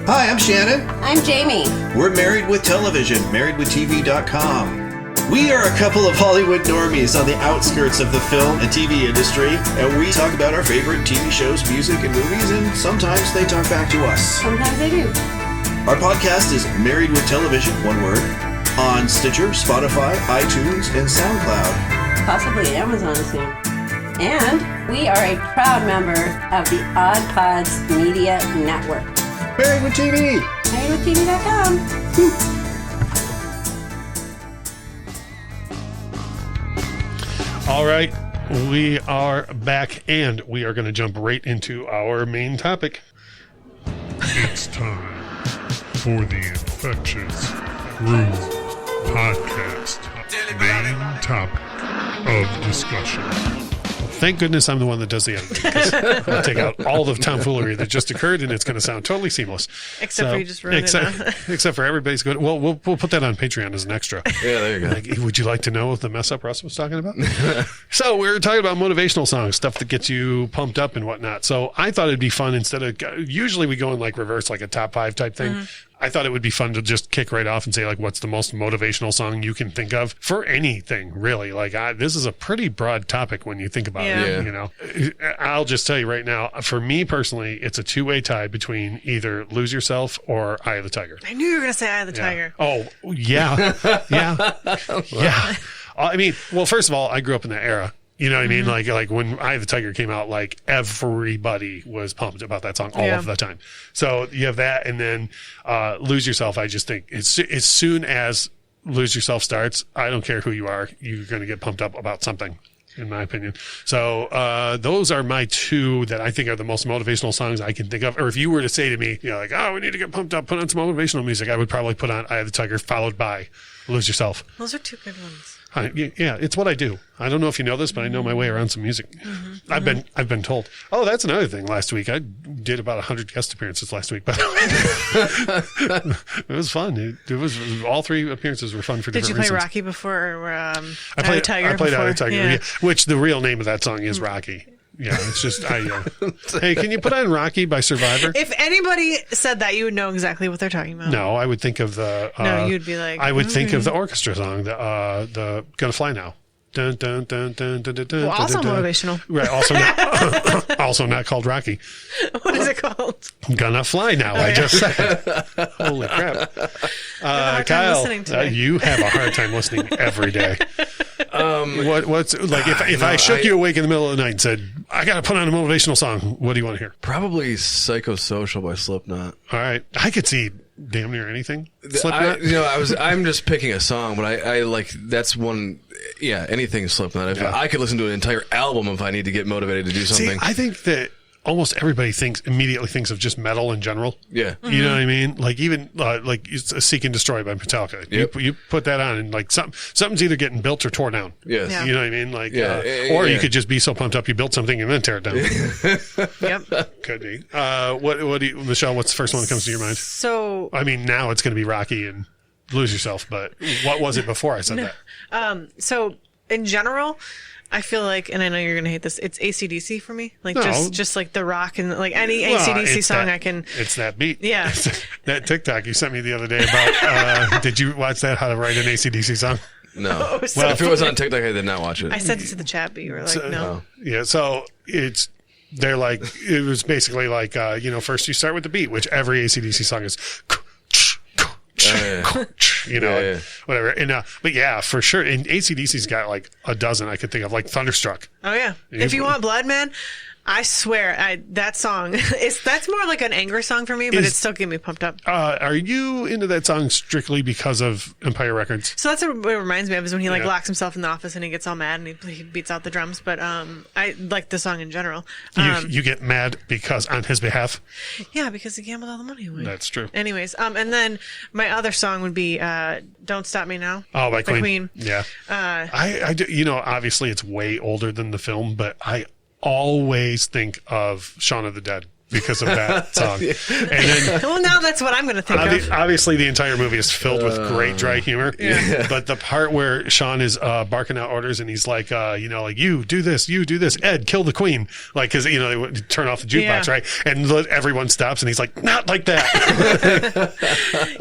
Hi, I'm Shannon. I'm Jamie. We're Married with Television, marriedwithtv.com. We are a couple of Hollywood normies on the outskirts of the film and TV industry, and we talk about our favorite TV shows, music, and movies, and sometimes they talk back to us. Sometimes they do. Our podcast is Married with Television, one word, on Stitcher, Spotify, iTunes, and SoundCloud. Possibly Amazon soon. And we are a proud member of the Odd Pods Media Network. Married with TV. MarriedWithTV.com. All right, we are back, and we are going to jump right into our main topic. It's time for the Infectious Groove Podcast. Main topic of discussion. Thank goodness I'm the one that does the editing, 'cause I'll take out all the tomfoolery that just occurred, and it's going to sound totally seamless. Except for you just ruined it now. Except for everybody's good. Well, we'll put that on Patreon as an extra. Yeah, there you go. Like, would you like to know the mess up Russ was talking about? So we're talking about motivational songs, stuff that gets you pumped up and whatnot. So I thought it'd be fun instead of usually we go in like reverse, like a top 5 type thing. Mm-hmm. I thought it would be fun to just kick right off and say, like, what's the most motivational song you can think of for anything, really? Like, this is a pretty broad topic when you think about it, you know? I'll just tell you right now, for me personally, it's a two-way tie between either Lose Yourself or Eye of the Tiger. I knew you were going to say Eye of the Tiger. Oh, yeah. Yeah. I mean, well, first of all, I grew up in that era. You know what I mean? Like when Eye of the Tiger came out, like everybody was pumped about that song all of the time. So you have that, and then Lose Yourself. I just think as soon as Lose Yourself starts, I don't care who you are, you're going to get pumped up about something, in my opinion. So those are my two that I think are the most motivational songs I can think of. Or if you were to say to me, you know, like, oh, we need to get pumped up, put on some motivational music, I would probably put on Eye of the Tiger, followed by Lose Yourself. Those are two good ones. Yeah, it's what I do. I don't know if you know this, but I know my way around some music. I've been told. Oh, that's another thing. Last week I did about 100 guest appearances last week. But it was fun. It was all three appearances were fun for different reasons. Did you play Rocky before? Or, I played Eye of the Tiger, which the real name of that song is Rocky. Yeah, it's just hey, can you put on Rocky by Survivor? If anybody said that, you would know exactly what they're talking about. No, I would think of the. No, you'd be like. I would think of the orchestra song, the "Gonna Fly Now." Dun, dun, dun, dun, dun, dun, well, also dun, motivational. Right. Also not called Rocky. What is it called? Gonna Fly Now. I just said. Holy crap! Kyle, you have a hard time listening every day. What's like if I shook you awake in the middle of the night and said, I got to put on a motivational song, what do you want to hear? Probably Psychosocial by Slipknot. All right. I could see damn near anything. Slipknot? I'm just picking a song, but I like, that's one, anything Slipknot. I could listen to an entire album if I need to get motivated to do something. See, I think that almost everybody immediately thinks of just metal in general. Yeah. You know what I mean? Like even like it's Seek and Destroy by Metallica. Yep. You put that on and like something's either getting built or torn down. Yes. Yeah. You know what I mean? Like or you could just be so pumped up you built something and then tear it down. Yep. Could be. What do you, Michelle, what's the first one that comes to your mind? So I mean, now it's going to be Rocky and Lose Yourself, but what was it before I said that? So in general, I feel like, and I know you're going to hate this, it's AC/DC for me. Like just like The Rock and like any AC/DC song I can. It's that beat. Yeah. That TikTok you sent me the other day about, did you watch that, how to write an AC/DC song? No. Well, if it was on TikTok, I did not watch it. I sent it to the chat, but you were like, no. Yeah. So they're like, it was basically like, first you start with the beat, which every AC/DC song is. Whatever. And but yeah, for sure. And AC/DC's got like a dozen I could think of, like Thunderstruck. Oh yeah. If you want blood, man, I swear that song that's more like an anger song for me, but it still gets me pumped up. Are you into that song strictly because of Empire Records? So that's what it reminds me of, is when he like locks himself in the office and he gets all mad and he beats out the drums. But I like the song in general. You get mad because on his behalf? Yeah, because he gambled all the money away. That's true. Anyways, and then my other song would be "Don't Stop Me Now." Oh, by Queen. Yeah. I do, obviously it's way older than the film, but I always think of Shaun of the Dead because of that song. And then, well, now that's what I'm going to think of. Obviously, the entire movie is filled with great dry humor. Yeah. But the part where Sean is barking out orders and he's like, you do this, Ed, kill the queen. Like, because, they would turn off the jukebox, right? And everyone stops and he's like, not like that.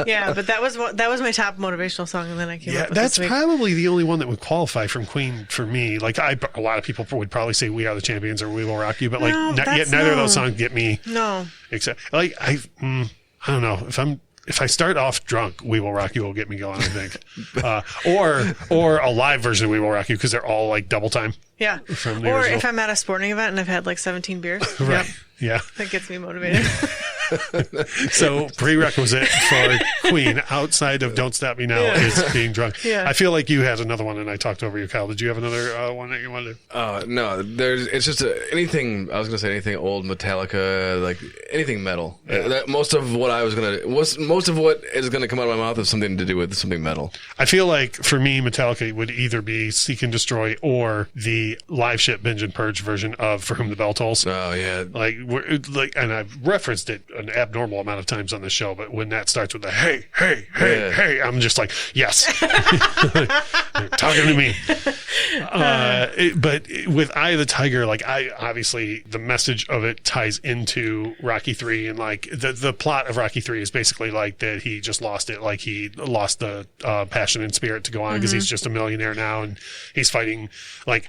Yeah, but that was my top motivational song. And then I came up with that's probably the only one that would qualify from Queen for me. Like, a lot of people would probably say We Are the Champions or We Will Rock You, but like, neither of those songs get me. No. Except like I don't know, if I start off drunk, We Will Rock You will get me going, I think. Or a live version of We Will Rock You because they're all like double time. Yeah. Or if I'm at a sporting event and I've had like 17 beers. Right. Yeah. That gets me motivated. So prerequisite for Queen outside of Don't Stop Me Now is being drunk. Yeah. I feel like you had another one and I talked over you, Kyle. Did you have another one that you wanted to? No, it's just anything old Metallica, like anything metal. Most of what is going to come out of my mouth is something to do with something metal. I feel like for me, Metallica would either be Seek and Destroy or the live shit Binge and Purge version of For Whom the Bell Tolls. Oh yeah. And I've referenced it an abnormal amount of times on the show, but when that starts with the hey, I'm just like, yes, they're talking to me. But with Eye of the Tiger, like obviously the message of it ties into Rocky 3, and like the plot of Rocky 3 is basically like that he just lost it, like he lost the passion and spirit to go on because he's just a millionaire now, and he's fighting like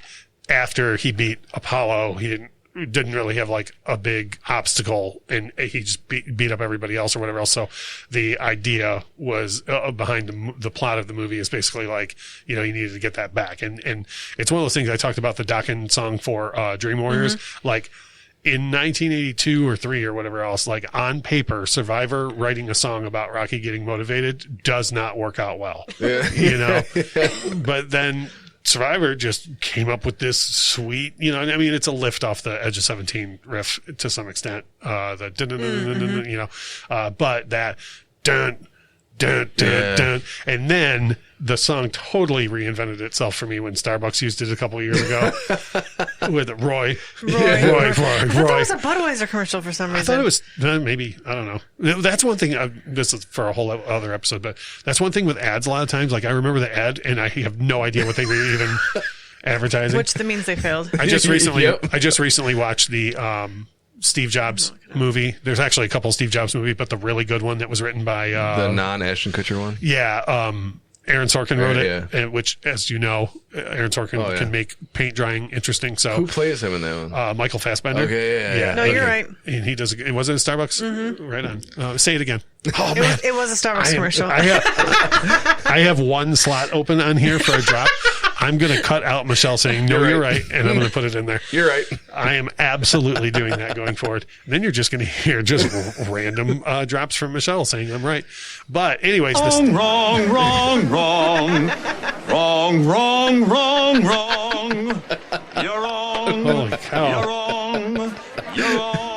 after he beat Apollo, he didn't really have like a big obstacle, and he just beat up everybody else or whatever else. So the idea was behind the plot of the movie is basically like, you know, he needed to get that back. And it's one of those things I talked about the Dokken song for Dream Warriors. Like in 1982 or 3 or whatever else, like on paper, Survivor writing a song about Rocky getting motivated does not work out well, you know, but then Survivor just came up with this sweet, you know, I mean, it's a lift off the Edge of 17 riff to some extent, you know, but that dun, dun, dun, dun, and then the song totally reinvented itself for me when Starbucks used it a couple of years ago with Roy. I thought that was a Budweiser commercial for some reason. I thought it was maybe, I don't know. That's one thing. This is for a whole other episode, but that's one thing with ads. A lot of times, like I remember the ad, and I have no idea what they were even advertising. Which that means they failed. I just recently watched the Steve Jobs movie. There's actually a couple of Steve Jobs movies, but the really good one that was written by the non-Ashton Kutcher one. Yeah. Aaron Sorkin wrote it, and which, as you know, Aaron Sorkin can make paint drying interesting. So who plays him in that one? Michael Fassbender. Okay, yeah. No, you're right. And he does. It was in Starbucks. Right on. Say it again. Oh man, it was a Starbucks commercial. I have one slot open on here for a drop. I'm going to cut out Michelle saying, no, you're right. And I'm going to put it in there. You're right. I am absolutely doing that going forward. And then you're just going to hear just random drops from Michelle saying I'm right. But anyways. Wrong. You're wrong. Holy cow. You're wrong.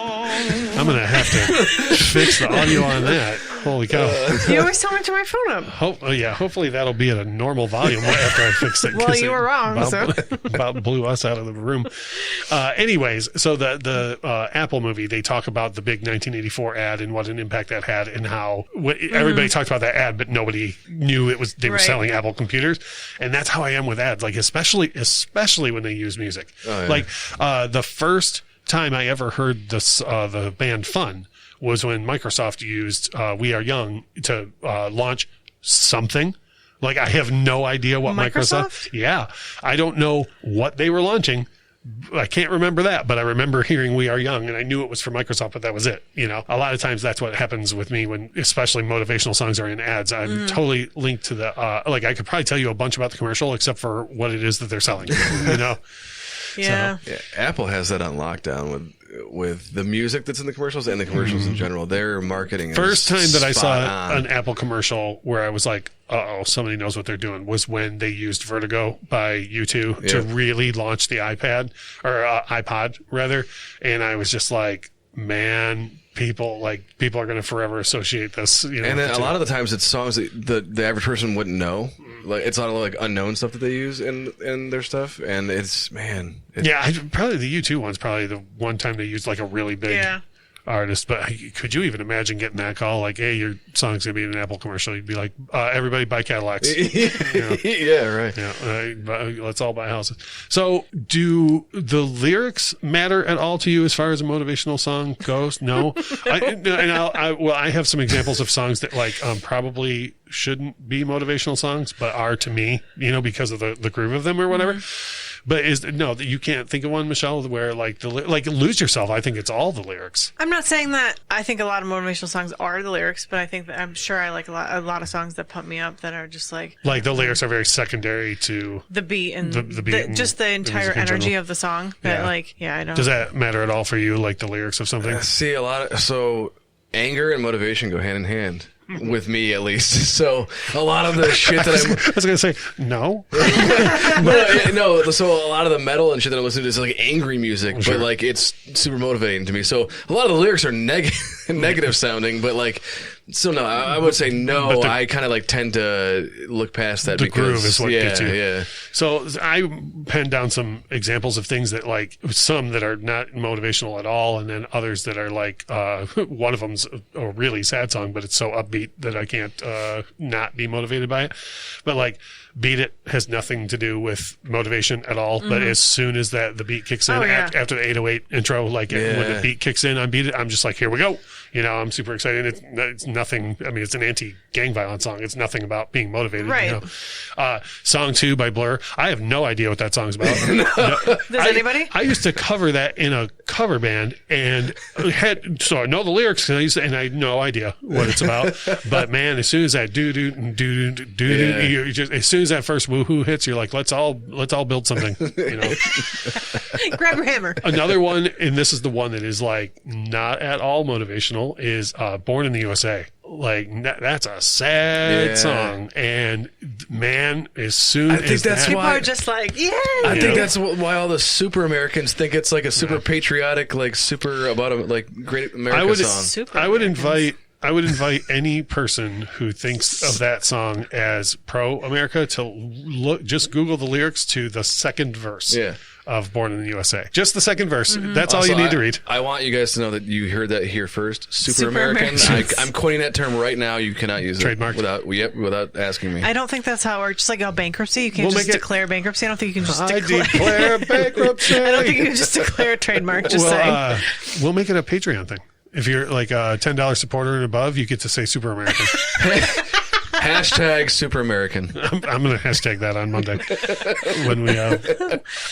I'm going to have to fix the audio on that. Holy cow. You always tell me to turn my phone up. Hopefully that'll be at a normal volume after I fix it. Well, you were wrong. About blew us out of the room. Anyways, so the Apple movie, they talk about the big 1984 ad and what an impact that had, and how everybody talked about that ad, but nobody knew they were selling Apple computers. And that's how I am with ads, like especially when they use music. Oh, yeah. Like the first time I ever heard the band Fun was when Microsoft used We Are Young to launch something. Like, I have no idea what Microsoft? Yeah. I don't know what they were launching. I can't remember that, but I remember hearing We Are Young, and I knew it was for Microsoft, but that was it. You know, a lot of times that's what happens with me when, especially motivational songs are in ads. I'm totally linked to the, like, I could probably tell you a bunch about the commercial except for what it is that they're selling, you know? Yeah. So, Apple has that on lockdown with the music that's in the commercials and the commercials in general. Their marketing first time that I saw an Apple commercial where I was like, somebody knows what they're doing, was when they used Vertigo by U2 to really launch the iPad or iPod rather. And I was just like, man, people are going to forever associate this. You know, and then a lot of the times it's songs that the average person wouldn't know. Like, it's a lot of like unknown stuff that they use in their stuff, and it's probably the U2 one's probably the one time they used like a really big artist. But could you even imagine getting that call like, hey, your song's gonna be in an Apple commercial? You'd be like, everybody buy Cadillacs. Yeah, right. Let's all buy houses. So do the lyrics matter at all to you as far as a motivational song goes? No. I have some examples of songs that like probably shouldn't be motivational songs, but are to me, you know, because of the groove of them or whatever. But you can't think of one, Michelle, where like Lose Yourself. I think it's all the lyrics. I'm not saying that I think a lot of motivational songs are the lyrics, but I think that I'm sure I like a lot of songs that pump me up that are just like the lyrics are very secondary to the beat and the beat and just the entire energy of the song. But I don't. Does that matter at all for you? Like the lyrics of something? See, so anger and motivation go hand in hand. With me, at least. So a lot of the shit that I was going to say, no. No, so a lot of the metal and shit that I listen to is like angry music, but like it's super motivating to me. So a lot of the lyrics are negative sounding, but like So no, I would say no. But I kind of like tend to look past that. The because, groove is what gets you. Yeah. So I penned down some examples of things that like some that are not motivational at all, and then others that are like one of them's a really sad song, but it's so upbeat that I can't not be motivated by it. But like Beat It has nothing to do with motivation at all. But as soon as the beat kicks in after the 808 intro, like when the beat kicks in on Beat It, I'm just like, here we go. You know, I'm super excited. It's nothing. I mean, it's an anti-gang violence song. It's nothing about being motivated. Right. You know? Song 2 by Blur. I have no idea what that song's about. Does anybody? I used to cover that in a cover band and so I know the lyrics and I had no idea what it's about. But man, as soon as that as soon as that first woohoo hits, you're like, let's all build something. You know. Grab your hammer. Another one, and this is the one that is like not at all motivational, is Born in the USA. Like that's a sad song, and man, as soon as people are just like, yeah. I think that's why all the super Americans think it's like a super patriotic, like super about a like great America song. I would invite any person who thinks of that song as pro-America to just Google the lyrics to the second verse of Born in the USA. Just the second verse. That's all you need to read. I want you guys to know that you heard that here first. Super American. I'm coining that term right now. You cannot use Trademark. it without asking me. I don't think that's how it works. Just like bankruptcy, you can't declare bankruptcy. I don't think you can just declare bankruptcy. I don't think you can just declare a trademark. Just saying. We'll make it a Patreon thing. If you're like a $10 supporter and above, you get to say Super American. Hashtag Super American. I'm going to hashtag that on Monday when we.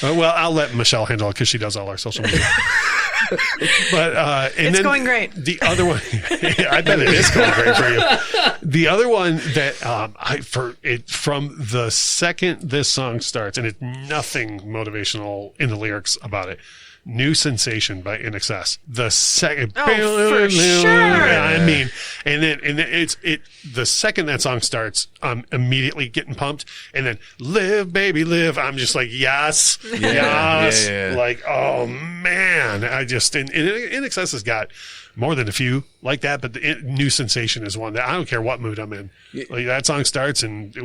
Well, I'll let Michelle handle it because she does all our social media. But it's going great. The other one, I bet it is going great for you. The other one that from the second this song starts, and it's nothing motivational in the lyrics about it. New Sensation by In Excess. The second, for sure. I mean, and then it's the second that song starts, I'm immediately getting pumped, and then Live Baby Live, I'm just like yes. Like oh man, I just In Excess has got more than a few like that, but the New Sensation is one that I don't care what mood I'm in. Like that song starts and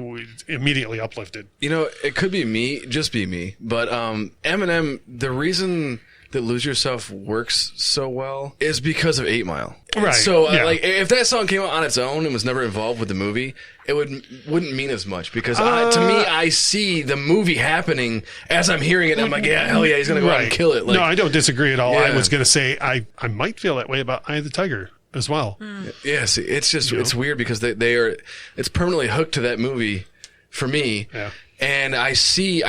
immediately uplifted. You know, it could be me, just be me, but Eminem, the reason that Lose Yourself works so well is because of 8 Mile. Right. So like if that song came out on its own and was never involved with the movie, it wouldn't mean as much because to me, I see the movie happening as I'm hearing it. And I'm like, yeah, hell yeah, he's going to go out and kill it. Like, no, I don't disagree at all. Yeah. I was going to say I might feel that way about Eye of the Tiger as well. Yeah, see, it's just it's weird because it's permanently hooked to that movie for me. Yeah. And I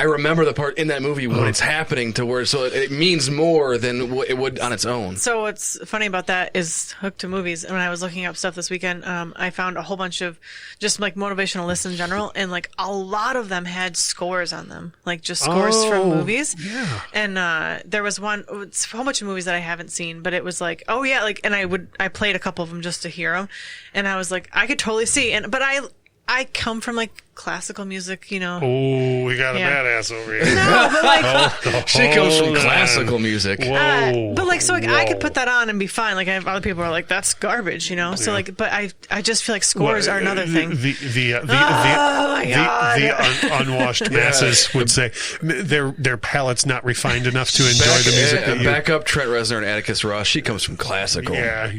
remember the part in that movie when it's happening to where, so it means more than it would on its own. So what's funny about that is hooked to movies. And when I was looking up stuff this weekend, I found a whole bunch of just like motivational lists in general. And like a lot of them had scores on them, like just scores from movies. Yeah. And there was it's a whole bunch of movies that I haven't seen, but it was like, oh yeah, like, and I played a couple of them just to hear them. And I was like, I could totally see. But I come from like classical music, you know. Oh, we got a badass over here. No, but like she comes from classical music. But like, so like, I could put that on and be fine. Like, other people are like, that's garbage, you know. So like, but I just feel like scores are another thing. The unwashed masses would say their palate's not refined enough to enjoy the music. Back up Trent Reznor and Atticus Ross. She comes from classical. Yeah.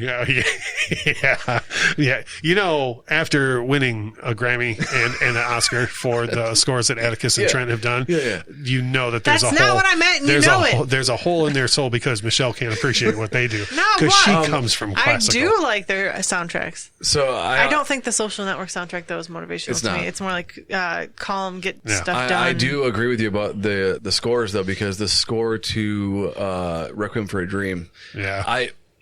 You know, after winning a Grammy and an Oscar for the scores that Atticus and Trent have done, you know that there's that's a hole. That's not what I meant. And there's a hole in their soul because Michelle can't appreciate what they do. Because she comes from classical. I do like their soundtracks. So I don't think the Social Network soundtrack though is motivational to me. It's more like calm, get stuff done. I do agree with you about the scores though, because the score to Requiem for a Dream. Yeah.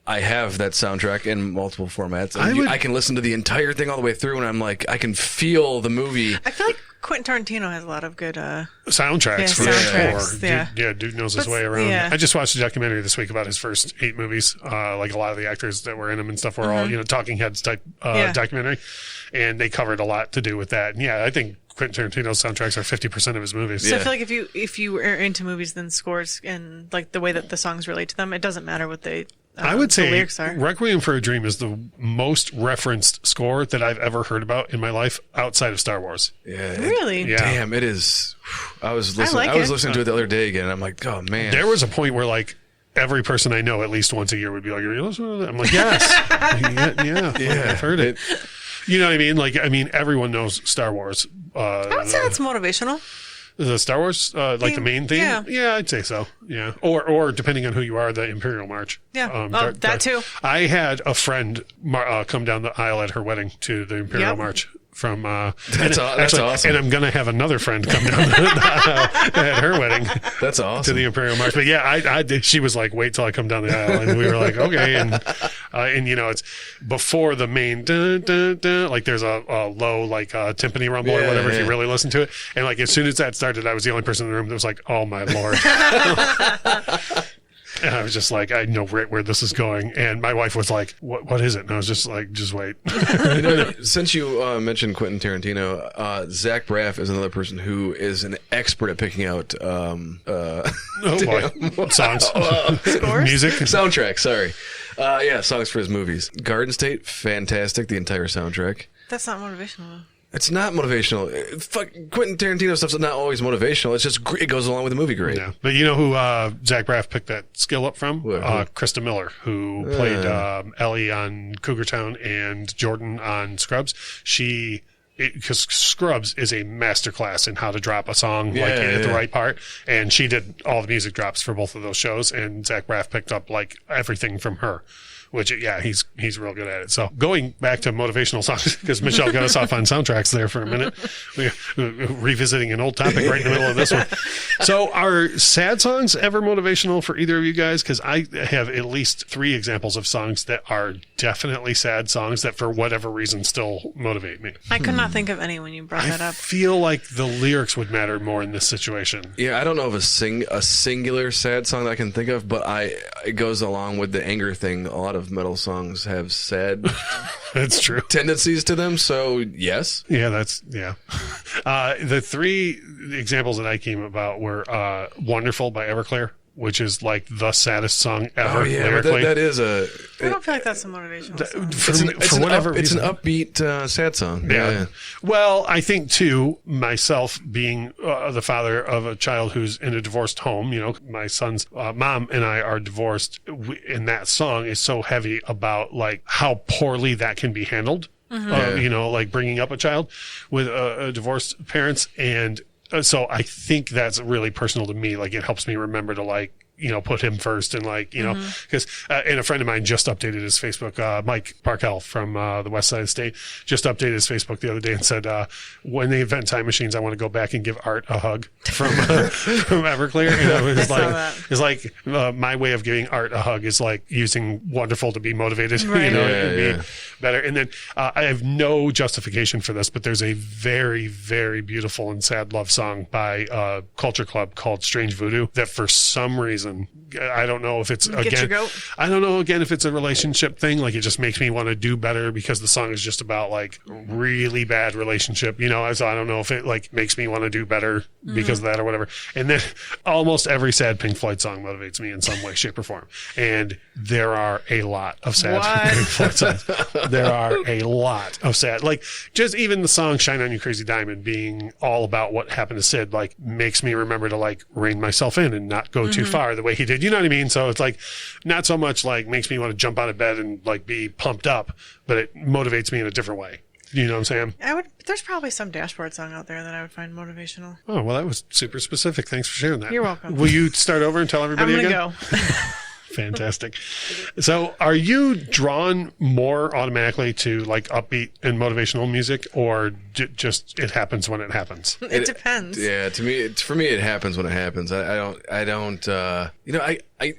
I have that soundtrack in multiple formats. I can listen to the entire thing all the way through, and I'm like, I can feel the movie. I feel like Quentin Tarantino has a lot of good soundtracks for sure. Dude knows his way around. Yeah. I just watched a documentary this week about his first 8 movies. Like a lot of the actors that were in them and stuff were all talking heads type documentary, and they covered a lot to do with that. And I think Quentin Tarantino's soundtracks are 50% of his movies. So I feel like if you are into movies, then scores and like the way that the songs relate to them, it doesn't matter what they I would the say lyrics are. Requiem for a Dream is the most referenced score that I've ever heard about in my life outside of Star Wars. Yeah. Really? Yeah. Damn, it is. I was listening. like I was it. listening to it the other day again. And I'm like, oh man. There was a point where like every person I know at least once a year would be like, "Are you listening to that?" I'm like, yes. Yeah. I've heard it. You know what I mean? Like, I mean, everyone knows Star Wars. I would say that's motivational. The Star Wars, like the main theme? Yeah. I'd say so. Yeah. Or depending on who you are, the Imperial March. Yeah. That too. I had a friend come down the aisle at her wedding to the Imperial March from, That's awesome. And I'm going to have another friend come down the aisle at her wedding. That's awesome. To the Imperial March. But yeah, I did. She was like, wait till I come down the aisle. And we were like, okay. And you know, it's before the main, dun, dun, dun, like there's a low, like timpani rumble or whatever if you really listen to it. And like as soon as that started, I was the only person in the room that was like, oh my Lord. And I was just like, I know right where this is going. And my wife was like, what is it? And I was just like, just wait. You know, since you mentioned Quentin Tarantino, Zach Braff is another person who is an expert at picking out Oh boy. Songs. Scores? Music. Soundtrack, sorry. Yeah, songs for his movies. Garden State, fantastic, the entire soundtrack. That's not motivational, though. It's not motivational. Quentin Tarantino stuff's not always motivational. It's just it goes along with the movie great. Yeah. But you know who Zach Braff picked that skill up from? Krista Miller, who played Ellie on Cougar Town and Jordan on Scrubs. Because Scrubs is a masterclass in how to drop a song at the right part. And she did all the music drops for both of those shows. And Zach Braff picked up like everything from her. Which, yeah, he's real good at it. So going back to motivational songs, because Michelle got us off on soundtracks there for a minute, revisiting an old topic right in the middle of this one. So are sad songs ever motivational for either of you guys? Because I have at least 3 examples of songs that are definitely sad songs that for whatever reason still motivate me. I could not think of any when you brought that I up. feel like the lyrics would matter more in this situation. Yeah, I don't know of a singular sad song that I can think of, but it goes along with the anger thing. A lot of metal songs have sad That's true. tendencies to them, so yes. Yeah, the 3 examples that I came about were Wonderful by Everclear, which is like the saddest song ever. Oh yeah, lyrically. that is a. I don't feel like that's a motivational song. It's an upbeat sad song. Yeah. Well, I think too, myself being the father of a child who's in a divorced home, you know, my son's mom and I are divorced, and that song is so heavy about like how poorly that can be handled. You know, like bringing up a child with divorced parents. And so I think that's really personal to me. Like it helps me remember to like, you know, put him first and like, you know, because, and a friend of mine just updated his Facebook, Mike Parkell from the West Side of the State, just updated his Facebook the other day and said, when they invent time machines, I want to go back and give Art a hug from Everclear. And it was like my way of giving Art a hug is like using Wonderful to be motivated, right. You know, it'd be better. And then I have no justification for this, but there's a very, very beautiful and sad love song by Culture Club called Strange Voodoo that for some reason, I don't know if it's I don't know if it's a relationship thing. Like it just makes me want to do better because the song is just about like really bad relationship, you know. So I don't know if it like makes me want to do better because of that or whatever. And then almost every sad Pink Floyd song motivates me in some way, shape, or form. And there are a lot of sad Pink Floyd songs. There are a lot of sad, like just even the song "Shine on You Crazy Diamond" being all about what happened to Sid, like makes me remember to like rein myself in and not go too far the way he did. You know what I mean? So it's like not so much like makes me want to jump out of bed and like be pumped up, but it motivates me in a different way. You know what I'm saying? There's probably some dashboard song out there that I would find motivational. Oh, well, that was super specific. Thanks for sharing that. You're welcome. Will you start over and tell everybody again? I'm going to go. Fantastic. So are you drawn more automatically to like upbeat and motivational music, or just it happens when it happens? It depends. Yeah, for me, it happens when it happens. I don't, you know,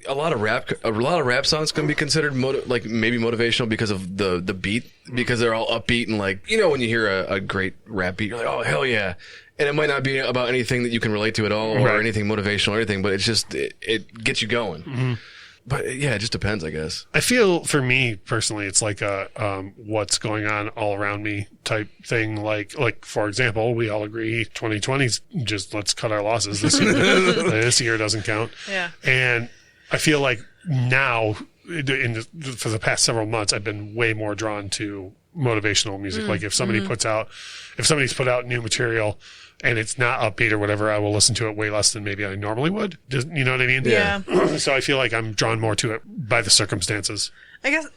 a lot of rap songs can be considered maybe motivational because of the beat, because they're all upbeat and like, you know, when you hear a great rap beat, you're like, oh, hell yeah. And it might not be about anything that you can relate to at all or anything motivational or anything, but it's just, it gets you going. Mm-hmm. But yeah, it just depends, I guess. I feel for me personally, it's like a what's going on all around me type thing. Like for example, we all agree 2020's just let's cut our losses this year. This year doesn't count. Yeah. And I feel like now for the past several months, I've been way more drawn to motivational music. Like if somebody's put out new material and it's not upbeat or whatever, I will listen to it way less than maybe I normally would. You know what I mean? Yeah. So I feel like I'm drawn more to it by the circumstances. I guess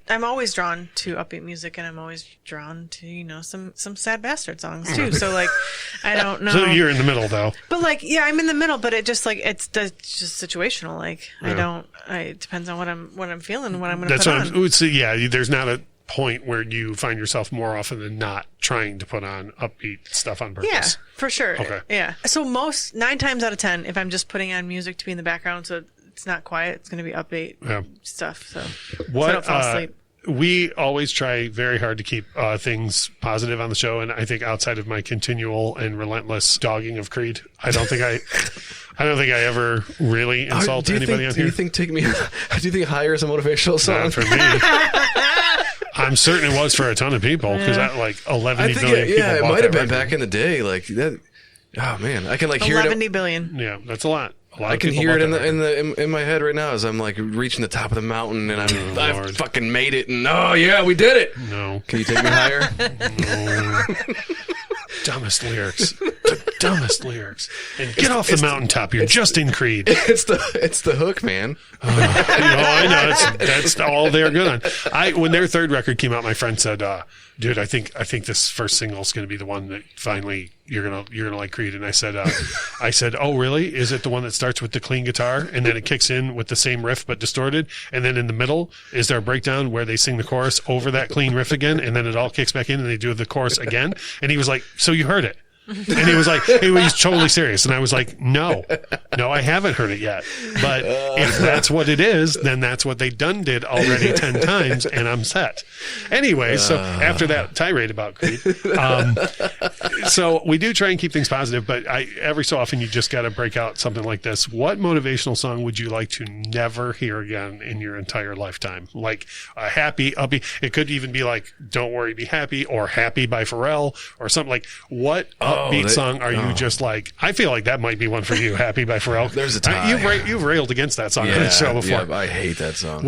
I'm always drawn to upbeat music, and I'm always drawn to, some sad bastard songs too. So like, I don't know. So you're in the middle though. But like, yeah, I'm in the middle, but it just like, it's just situational. Like it depends on what I'm feeling, what I'm going to put on. There's not a point where you find yourself more often than not trying to put on upbeat stuff on purpose. Yeah, for sure. Okay. Yeah. So 9 times out of 10, if I'm just putting on music to be in the background, so it's not quiet, it's going to be upbeat stuff. So I don't fall asleep. We always try very hard to keep things positive on the show, and I think outside of my continual and relentless dogging of Creed, I don't think I ever really insult anybody on here. Do you think Higher is a motivational song? Not for me. I'm certain it was for a ton of people because 11 billion people. It might have been back in the day, like that. Oh man, I can like hear it. 11 billion. Yeah, that's a lot. I can hear it in my head right now as I'm like reaching the top of the mountain and I've fucking made it and we did it. No, can you take me higher? No. Dumbest lyrics. The dumbest lyrics. And get off the mountaintop. You're just in Creed. It's the hook, man. I know. That's all they're good on. When their third record came out, my friend said, "Dude, I think this first single is going to be the one that finally you're gonna like Creed." And I said, "Oh, really? Is it the one that starts with the clean guitar and then it kicks in with the same riff but distorted, and then in the middle is there a breakdown where they sing the chorus over that clean riff again, and then it all kicks back in and they do the chorus again?" And he was like, "So you heard it?" And he was like, he was totally serious. And I was like, no, I haven't heard it yet. But if that's what it is, then that's what they did already 10 times, and I'm set. Anyway, so after that tirade about Creed, so we do try and keep things positive, but every so often you just got to break out something like this. What motivational song would you like to never hear again in your entire lifetime? Like a happy, upbeat. It could even be like "Don't Worry, Be Happy" or "Happy" by Pharrell or something like what upbeat song are you just like? I feel like that might be one for you. "Happy" by Pharrell. There's a tie. You've railed against that song on the show before. Yeah, I hate that song.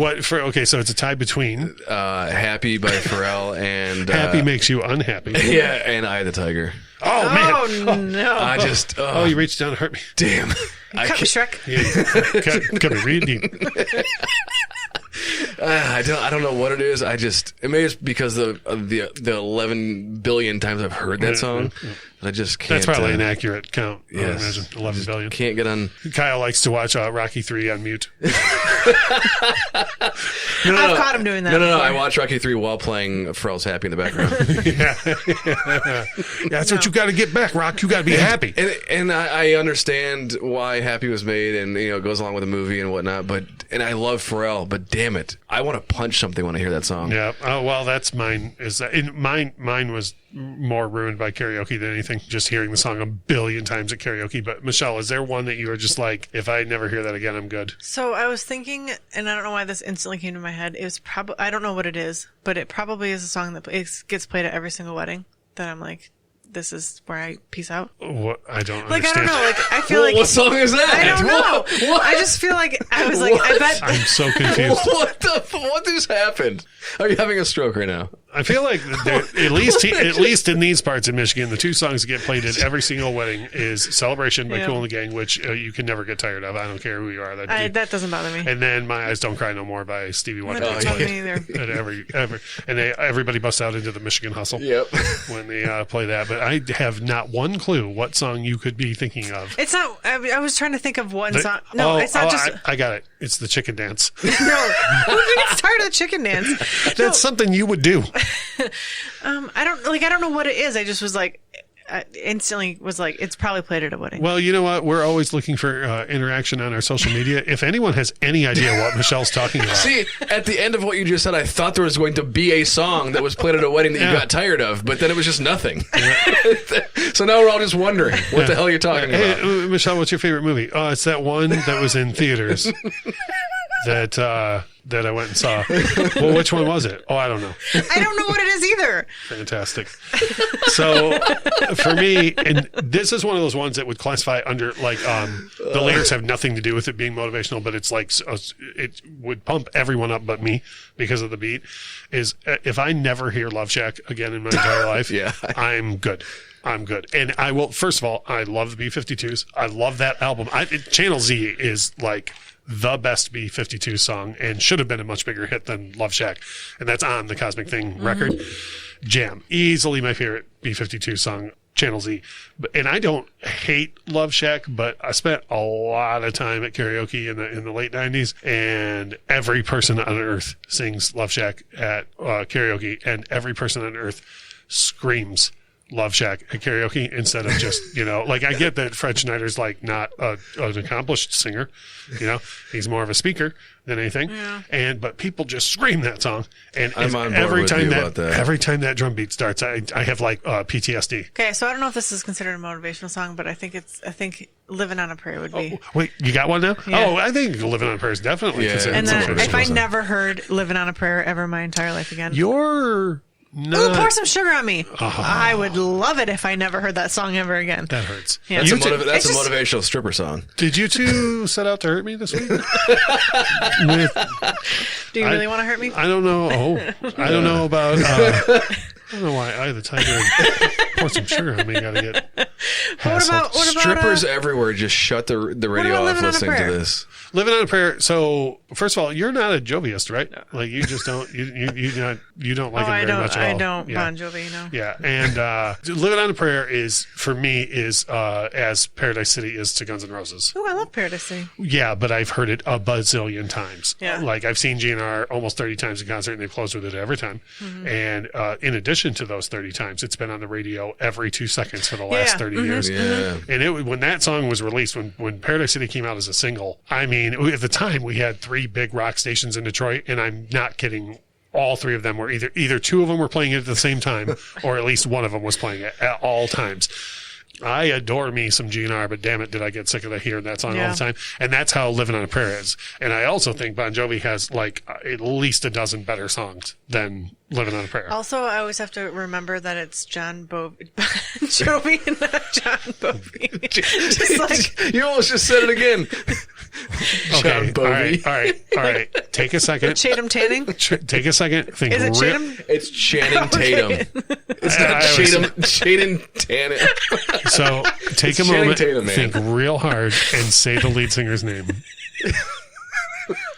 So it's a tie between "Happy" by Pharrell and "Happy" makes you unhappy. Yeah, and "Eye of the Tiger." Oh man! Oh no! I just you reached down and hurt me. Damn! Cut me, Shrek. Yeah, cut me really deep. I don't know what it is. Maybe it's because of the 11 billion times I've heard that song. I just can't. That's probably an accurate count. Yes. I imagine 11 billion. Can't get on. Kyle likes to watch Rocky 3 on mute. I've caught him doing that. No. I watch Rocky 3 while playing Pharrell's "Happy" in the background. That's what you got to get back, Rock. You got to be happy. And I understand why "Happy" was made, and it goes along with the movie and whatnot. And I love Pharrell, but damn it, I want to punch something when I hear that song. Yeah. Well, that's mine. Mine was more ruined by karaoke than anything. Just hearing the song a billion times at karaoke. But Michelle, is there one that you were just like, if I never hear that again, I'm good? So I was thinking, and I don't know why this instantly came to my head. It was I don't know what it is, but it probably is a song that gets played at every single wedding. That I'm like, this is where I peace out. What? I don't understand. I don't know. Like, I feel like... What song is that? I don't know. What? I just feel like... I was like, I bet... I'm so confused. What just happened? Are you having a stroke right now? I feel like at least in these parts in Michigan, the two songs that get played at every single wedding is "Celebration" by Kool and the Gang, which you can never get tired of. I don't care who you are. That doesn't bother me. And then "My Eyes Don't Cry No More" by Stevie Wonder. That doesn't bother me either. And everybody busts out into the Michigan Hustle. Yep. When they play that. But I have not one clue what song you could be thinking of. It's not. I was trying to think of one song. No, it's not just. I got it. It's the chicken dance. No, who gets tired of the chicken dance? That's something you would do. I don't know what it is. I just was like, instantly was like, it's probably played at a wedding. Well, you know what? We're always looking for interaction on our social media. If anyone has any idea what Michelle's talking about. See, at the end of what you just said, I thought there was going to be a song that was played at a wedding that you got tired of, but then it was just nothing. So now we're all just wondering what the hell you're talking about. Michelle, what's your favorite movie? Oh, it's that one that was in theaters. that I went and saw. Well, which one was it? Oh, I don't know. I don't know what it is either. Fantastic. So for me, and this is one of those ones that would classify under like the lyrics have nothing to do with it being motivational, but it's like it would pump everyone up but me because of the beat. Is if I never hear Love Shack again in my entire life, I'm good. I'm good. And I will, first of all, I love the B-52s. I love that album. Channel Z is like the best B-52 song and should have been a much bigger hit than Love Shack. And that's on the Cosmic Thing record. Jam. Easily my favorite B-52 song, Channel Z. And I don't hate Love Shack, but I spent a lot of time at karaoke in the late 90s, and every person on earth sings Love Shack at karaoke, and every person on earth screams Love Shack at karaoke instead of just, like I get that Fred Schneider's like not an accomplished singer, he's more of a speaker than anything. Yeah. But people just scream that song. And every time that drum beat starts, I have like PTSD. Okay. So I don't know if this is considered a motivational song, but I think Living on a Prayer would be. Oh, wait, you got one now? Yeah. Oh, I think Living on a Prayer is definitely considered. And then if I never heard Living on a Prayer ever in my entire life again. Ooh, pour some sugar on me. I would love it if I never heard that song ever again. That hurts. Yeah. That's a motivational stripper song. Did you two set out to hurt me this week? Do you really want to hurt me? I don't know. I don't know about... I don't know why I, the tiger, and pour some sugar on me. Gotta get what about strippers everywhere? Just shut the radio off listening to this. Living on a Prayer. So first of all, you're not a Joviist, right? No. Like you just don't you don't like it very much at all. I don't Bon Jovi, no. Yeah, and Living on a Prayer is for me as Paradise City is to Guns N' Roses. Oh, I love Paradise City. Yeah, but I've heard it a bazillion times. Yeah, like I've seen GNR almost 30 times in concert, and they've closed with it every time. Mm-hmm. And in addition to those 30 times, it's been on the radio every 2 seconds for the last 30 years. Yeah. And when that song was released, when Paradise City came out as a single, I mean, at the time we had 3 big rock stations in Detroit, and I'm not kidding. All 3 of them were either 2 of them were playing it at the same time, or at least one of them was playing it at all times. I adore me some GNR, but damn it, did I get sick of hearing that song all the time. And that's how Living on a Prayer is. And I also think Bon Jovi has like at least a dozen better songs than Living on a Prayer. Also, I always have to remember that it's Bon Jovi and not John Bovey. Just like you almost just said it again. Okay, all right. Take a second. Chatham Tanning? Take a second. Think is it Chatham? It's Channing Tatum. It's not Chatham Tanning. So take a moment, think real hard, and say the lead singer's name.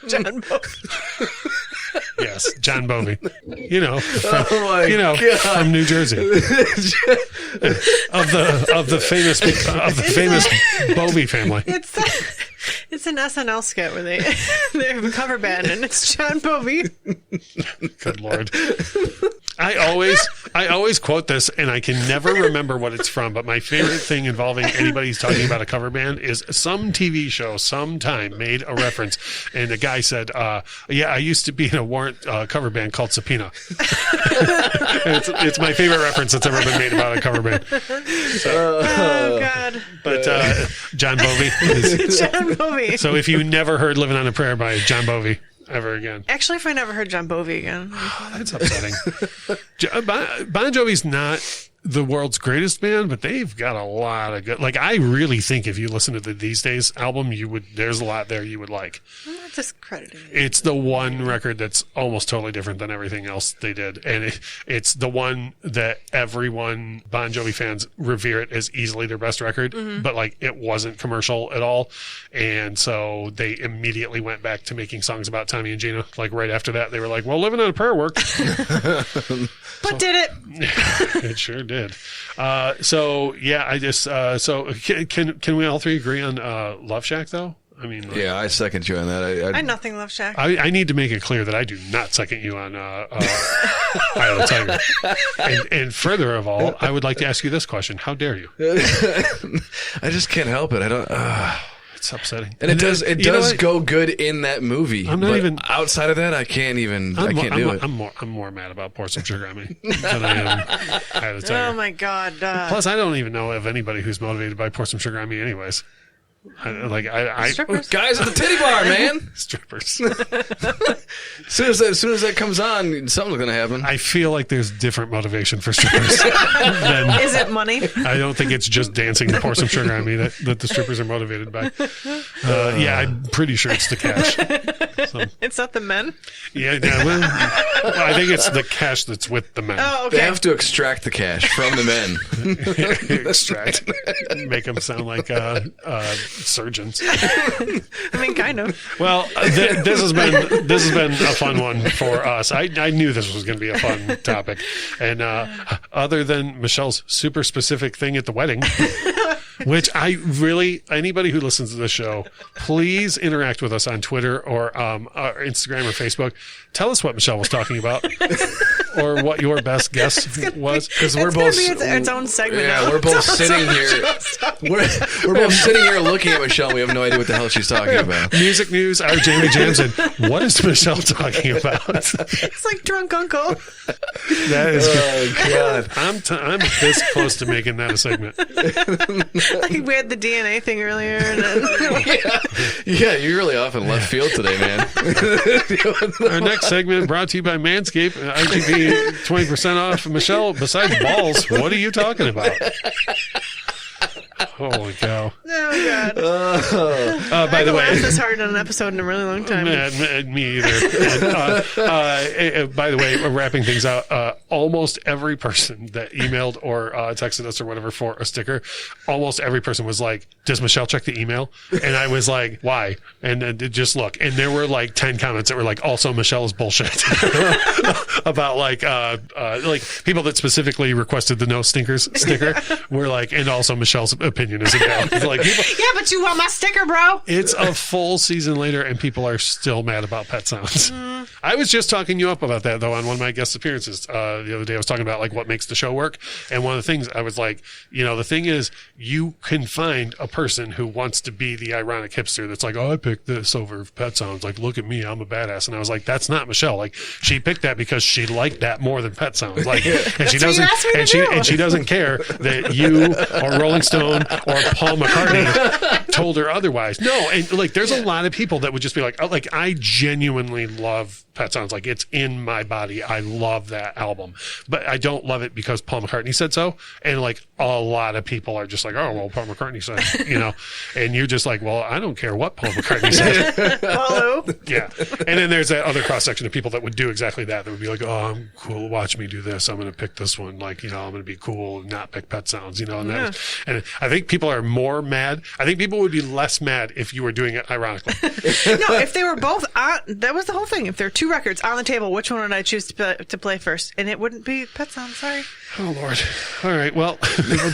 John Bovey. Yes, John Bovey. From New Jersey. of the famous Bovey family. It's an SNL skit where they have a cover band and it's John Bovey. Good Lord. I always quote this, and I can never remember what it's from, but my favorite thing involving anybody who's talking about a cover band is some TV show sometime made a reference, and the guy said, I used to be in a Warrant cover band called Subpoena. It's my favorite reference that's ever been made about a cover band. So, oh, God. But John Bovey. John Bovey. So if you never heard Living on a Prayer by John Bovey ever again. Actually, if I never heard John Bovey again. That's upsetting. Bon Jovi's not the world's greatest band, but they've got a lot of good. Like, I really think if you listen to the These Days album, there's a lot there you would like. I'm not discrediting it. It's the one record that's almost totally different than everything else they did. And it's the one that everyone, Bon Jovi fans, revere it as easily their best record, but like it wasn't commercial at all. And so they immediately went back to making songs about Tommy and Gina. Like right after that, they were like, well, Living on a Prayer worked. But did it? It sure did. So yeah, I just so can we all 3 agree on Love Shack though? I mean, yeah, I second you on that. I nothing Love Shack. I need to make it clear that I do not second you on Eye of the Tiger. And further of all, I would like to ask you this question: how dare you? I just can't help it. I don't. It's upsetting, and it does go good in that movie. I'm not even outside of that. I can't do it. I'm more mad about Pour Some Sugar on Me than I am Eye of the Tiger. Oh my God! Plus, I don't even know of anybody who's motivated by Pour Some Sugar on Me, anyways. Strippers. Guys at the titty bar, man. Strippers. As soon as that comes on, something's gonna happen. I feel like there's different motivation for strippers. than, Is it money? I don't think it's just dancing to pour some sugar on me that the strippers are motivated by. Yeah, I'm pretty sure it's the cash. So, It's not the men? yeah, well, I think it's the cash that's with the men. Oh, They okay. have to extract the cash from the men. Extract, make them sound like surgeons. I mean, kind of. Well, this has been a fun one for us. I knew this was going to be a fun topic, and other than Michelle's super specific thing at the wedding, which anybody who listens to this show, please interact with us on Twitter or Instagram or Facebook. Tell us what Michelle was talking about, or what your best guess was, because It's going to be its own segment. Yeah, now. we're both sitting here. We're both sitting here looking at Michelle. We have no idea what the hell she's talking about. Music news, our Jamie Jams, and what is Michelle talking about? It's like drunk uncle. That is Oh God. I'm this close to making that a segment. Like we had the DNA thing earlier. And then Yeah, you're really off in left field today, man. Our next segment brought to you by Manscaped. IGP 20% off. Michelle, besides balls, what are you talking about? Holy cow. Oh, God. By the way, I haven't laughed this hard on an episode in a really long time. me either. And, by the way, we're wrapping things out. Almost every person that emailed or texted us or whatever for a sticker, almost every person was like, does Michelle check the email? And I was like, why? And then just look. And there were like 10 comments that were like, also Michelle is bullshit. About like people that specifically requested the no stinkers sticker were like, and also Michelle's opinion is invalid. Like people, Yeah, but you want my sticker, bro. it's a full season later and people are still mad about pet sounds. I was just talking you up about that though on one of my guest appearances the other day. I was talking about like what makes the show work, and one of the things I was like, the thing is, you can find a person who wants to be the ironic hipster that's like, oh, I picked this over pet sounds, like look at me, I'm a badass. And I was like, that's not Michelle. Like she picked that because she liked that more than pet sounds. Like, and she doesn't, and she doesn't care that you or Rolling Stone or Paul McCartney told her otherwise. No, and like there's a lot of people that would just be like, oh, like I genuinely love Pet Sounds. Like it's in my body. I love that album, but I don't love it because Paul McCartney said so. And like a lot of people are just like, oh, well, Paul McCartney said, and you're just like, well, I don't care what Paul McCartney said. Follow. Yeah. And then there's that other cross section of people that would do exactly that. That would be like, oh, I'm cool. Watch me do this. I'm going to pick this one. Like, I'm going to be cool and not pick Pet Sounds, and that was, and I think people are more mad. I think people would be less mad if you were doing it ironically. No, if they were both on, that was the whole thing. If there are two records on the table, which one would I choose to play first? And it wouldn't be Pet Sounds, sorry. Oh, Lord. All right. Well,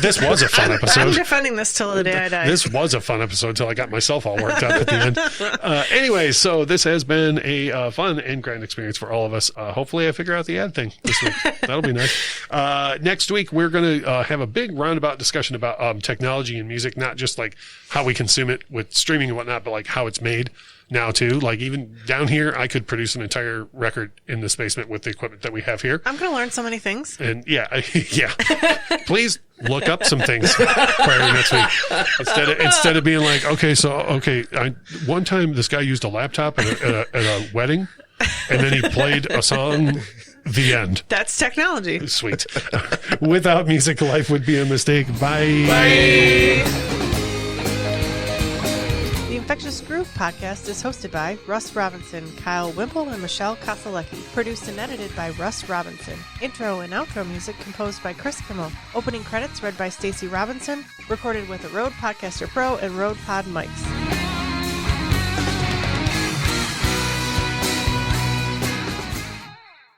this was a fun episode. I'm defending this till the day I die. This was a fun episode until I got myself all worked up at the end. Anyway, so this has been a fun and grand experience for all of us. Hopefully I figure out the ad thing this week. That'll be nice. Next week, we're going to have a big roundabout discussion about technology and music, not just like how we consume it with streaming and whatnot, but like how it's made now too. Like even down here, I could produce an entire record in this basement with the equipment that we have here. I'm going to learn so many things. And yeah. Please look up some things prior to next week. Instead of being like, one time this guy used a laptop at a wedding, and then he played a song. The end. That's technology. Sweet. Without music, life would be a mistake. Bye. Bye. The Infectious Groove podcast is hosted by Russ Robinson, Kyle Wimple, and Michelle Koselecki. Produced and edited by Russ Robinson. Intro and outro music composed by Chris Kimmel. Opening credits read by Stacey Robinson. Recorded with a Rode Podcaster Pro and Rode Pod mics.